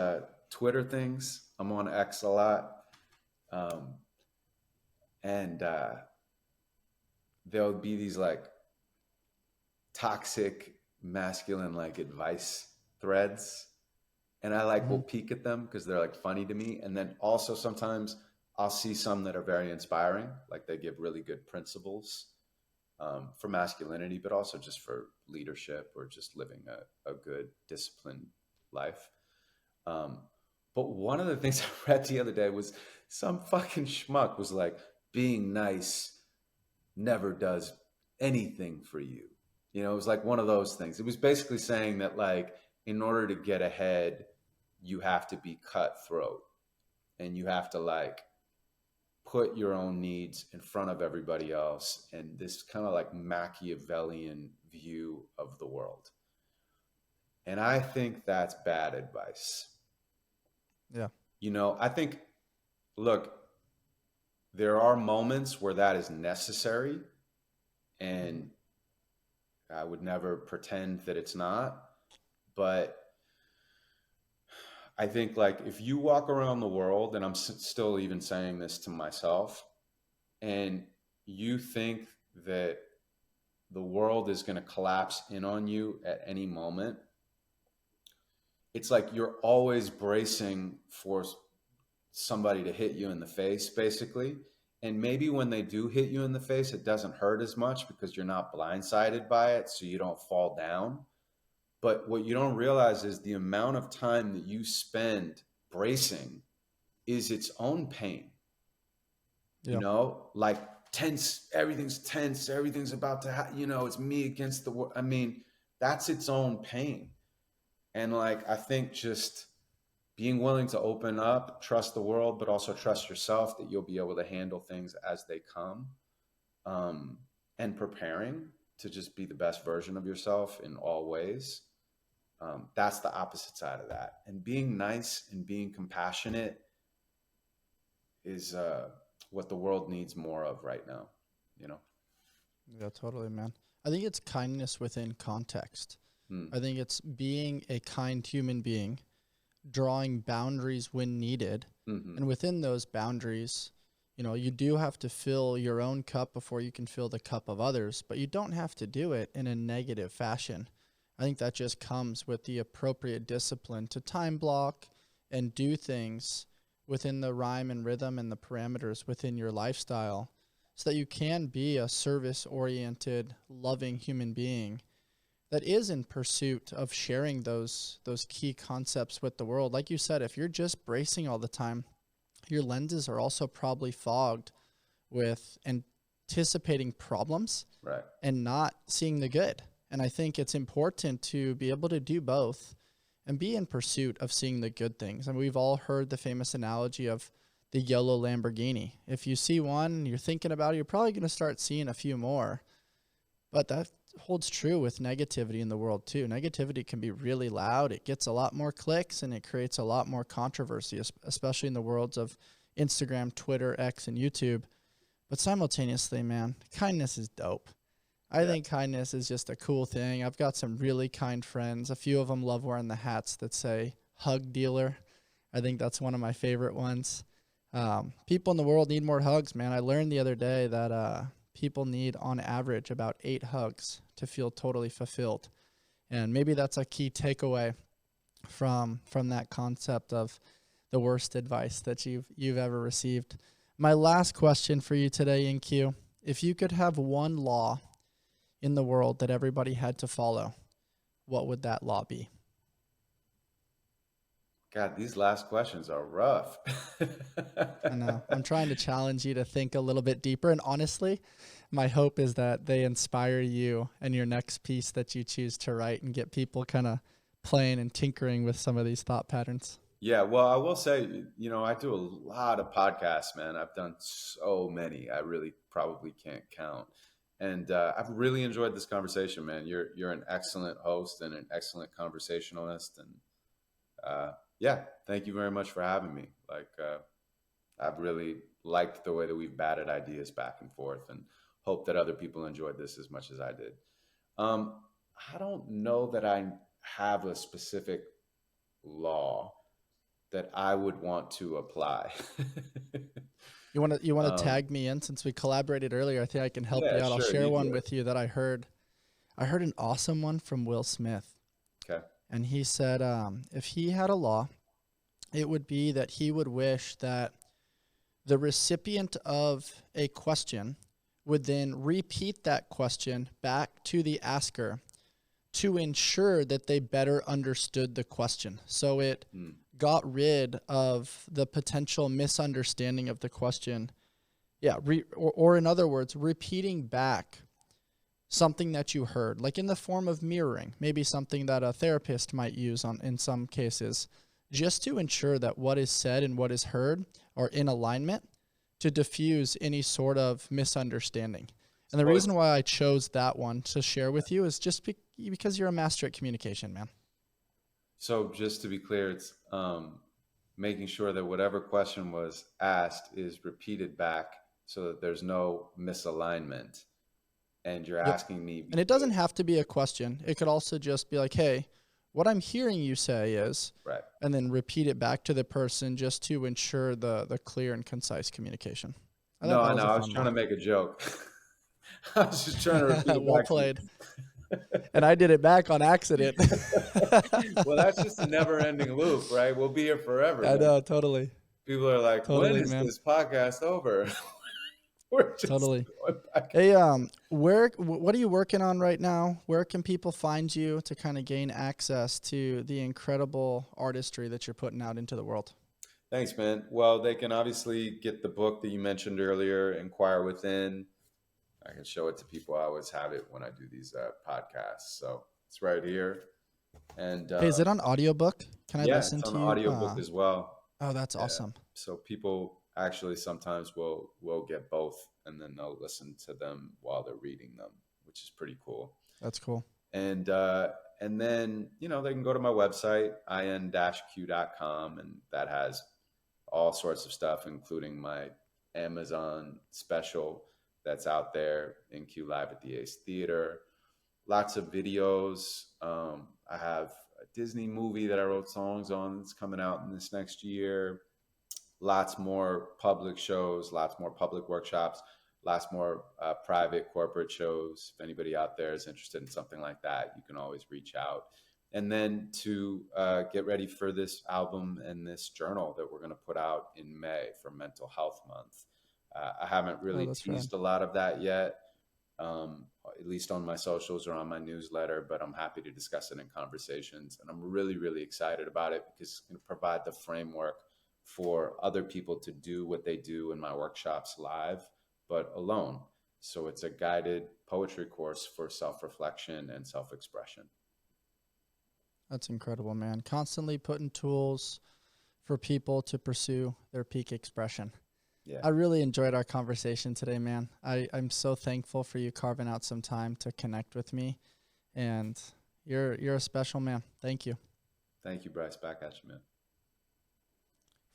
Twitter things. I'm on X a lot. Um, and there'll be these like toxic masculine like advice threads, and I like
Mm-hmm.
will peek at them because they're like funny to me. And then also sometimes I'll see some that are very inspiring, like they give really good principles, for masculinity, but also just for leadership or just living a good disciplined life. um, but one of the things I read the other day was, some fucking schmuck was like, being nice never does anything for you. It was like one of those things. It was basically saying that, like, in order to get ahead, you have to be cutthroat, and you have to like put your own needs in front of everybody else, and this kind of like Machiavellian view of the world. And I think that's bad advice.
Yeah.
I think, look, there are moments where that is necessary, and I would never pretend that it's not. But I think, like, if you walk around the world, and I'm still even saying this to myself, and you think that the world is going to collapse in on you at any moment, it's like you're always bracing for somebody to hit you in the face, basically. And maybe when they do hit you in the face, it doesn't hurt as much because you're not blindsided by it, so you don't fall down. But what you don't realize is the amount of time that you spend bracing is its own pain.
Yeah.
Like tense, everything's about to it's me against the world. I mean, that's its own pain. And like, I think just being willing to open up, trust the world, but also trust yourself that you'll be able to handle things as they come, and preparing to just be the best version of yourself in all ways. That's the opposite side of that. And being nice and being compassionate is what the world needs more of right now,
Yeah, totally, man. I think it's kindness within context. I think it's being a kind human being, drawing boundaries when needed. And within those boundaries, you do have to fill your own cup before you can fill the cup of others, but you don't have to do it in a negative fashion. I think that just comes with the appropriate discipline to time block and do things within the rhyme and rhythm and the parameters within your lifestyle so that you can be a service-oriented, loving human being that is in pursuit of sharing those key concepts with the world. Like you said, if you're just bracing all the time, your lenses are also probably fogged with anticipating problems,
right,
and not seeing the good. And I think it's important to be able to do both and be in pursuit of seeing the good things. And we've all heard the famous analogy of the yellow Lamborghini. If you see one, you're thinking about it, you're probably going to start seeing a few more. But that holds true with negativity in the world too. Negativity can be really loud. It gets a lot more clicks and it creates a lot more controversy, especially in the worlds of Instagram, Twitter, X, and YouTube. But simultaneously, man, kindness is dope. I think kindness is just a cool thing. I've got some really kind friends. A few of them love wearing the hats that say hug dealer. I think that's one of my favorite ones. People in the world need more hugs, man. I learned the other day that people need on average about 8 hugs to feel totally fulfilled. And maybe that's a key takeaway from that concept of the worst advice that you've ever received. My last question for you today, InQ, if you could have one law in the world that everybody had to follow, what would that law be?
God, these last questions are rough.
I know. I'm trying to challenge you to think a little bit deeper. And honestly, my hope is that they inspire you and your next piece that you choose to write and get people kind of playing and tinkering with some of these thought patterns.
Yeah, well, I will say, I do a lot of podcasts, man. I've done so many. I really probably can't count. And I've really enjoyed this conversation, man. You're an excellent host and an excellent conversationalist. And yeah, thank you very much for having me. Like, I've really liked the way that we've batted ideas back and forth, and hope that other people enjoyed this as much as I did. I don't know that I have a specific law that I would want to apply.
You want to tag me in since we collaborated earlier? I think I can help you out. I'll share one with you that I heard. I heard an awesome one from Will Smith.
Okay.
And he said if he had a law, it would be that he would wish that the recipient of a question would then repeat that question back to the asker to ensure that they better understood the question. So it got rid of the potential misunderstanding of the question. Yeah, or in other words, repeating back something that you heard, like in the form of mirroring, maybe something that a therapist might use in some cases, just to ensure that what is said and what is heard are in alignment to diffuse any sort of misunderstanding. And the reason why I chose that one to share with you is just because you're a master at communication, man.
So just to be clear, it's making sure that whatever question was asked is repeated back so that there's no misalignment. And you're asking me.
And it doesn't have to be a question. It could also just be like, hey, what I'm hearing you say is,
right,
and then repeat it back to the person just to ensure the clear and concise communication.
I was trying to make a joke. I was just trying to repeat it
well
back
played. And I did it back on accident.
Well, that's just a never-ending loop, right? We'll be here forever.
I know, totally.
People are like,
totally,
when is this podcast over? We're just
Totally.
going back.
Hey, what are you working on right now? Where can people find you to kind of gain access to the incredible artistry that you're putting out into the world?
Thanks, man. Well, they can obviously get the book that you mentioned earlier, Inquire Within. I can show it to people. I always have it when I do these podcasts. So it's right here. And
Hey, is it on audiobook? Can I
yeah,
listen
it's on
to you?
audiobook as well.
Oh, that's
Yeah.
awesome.
So people actually sometimes will get both, and then they'll listen to them while they're reading them, which is pretty cool.
That's cool.
And then they can go to my website in-q.com, and that has all sorts of stuff, including my Amazon special that's out there, NQ Live at the Ace Theater. Lots of videos. I have a Disney movie that I wrote songs on that's coming out in this next year. Lots more public shows, lots more public workshops, lots more private corporate shows. If anybody out there is interested in something like that, you can always reach out. And then to get ready for this album and this journal that we're going to put out in May for Mental Health Month. I haven't really teased a lot of that yet, at least on my socials or on my newsletter, but I'm happy to discuss it in conversations. And I'm really, really excited about it because it's going to provide the framework for other people to do what they do in my workshops live, but alone. So it's a guided poetry course for self-reflection and self-expression.
That's incredible, man. Constantly putting tools for people to pursue their peak expression.
Yeah.
I really enjoyed our conversation today, man. I'm so thankful for you carving out some time to connect with me. And you're a special man. Thank you.
Thank you, Bryce. Back at you, man.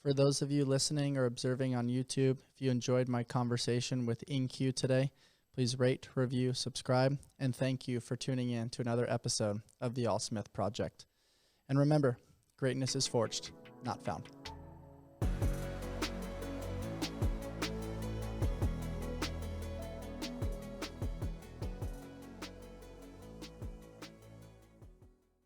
For those of you listening or observing on YouTube, if you enjoyed my conversation with InQ today, please rate, review, subscribe, and thank you for tuning in to another episode of the All Smith Project. And remember, greatness is forged, not found.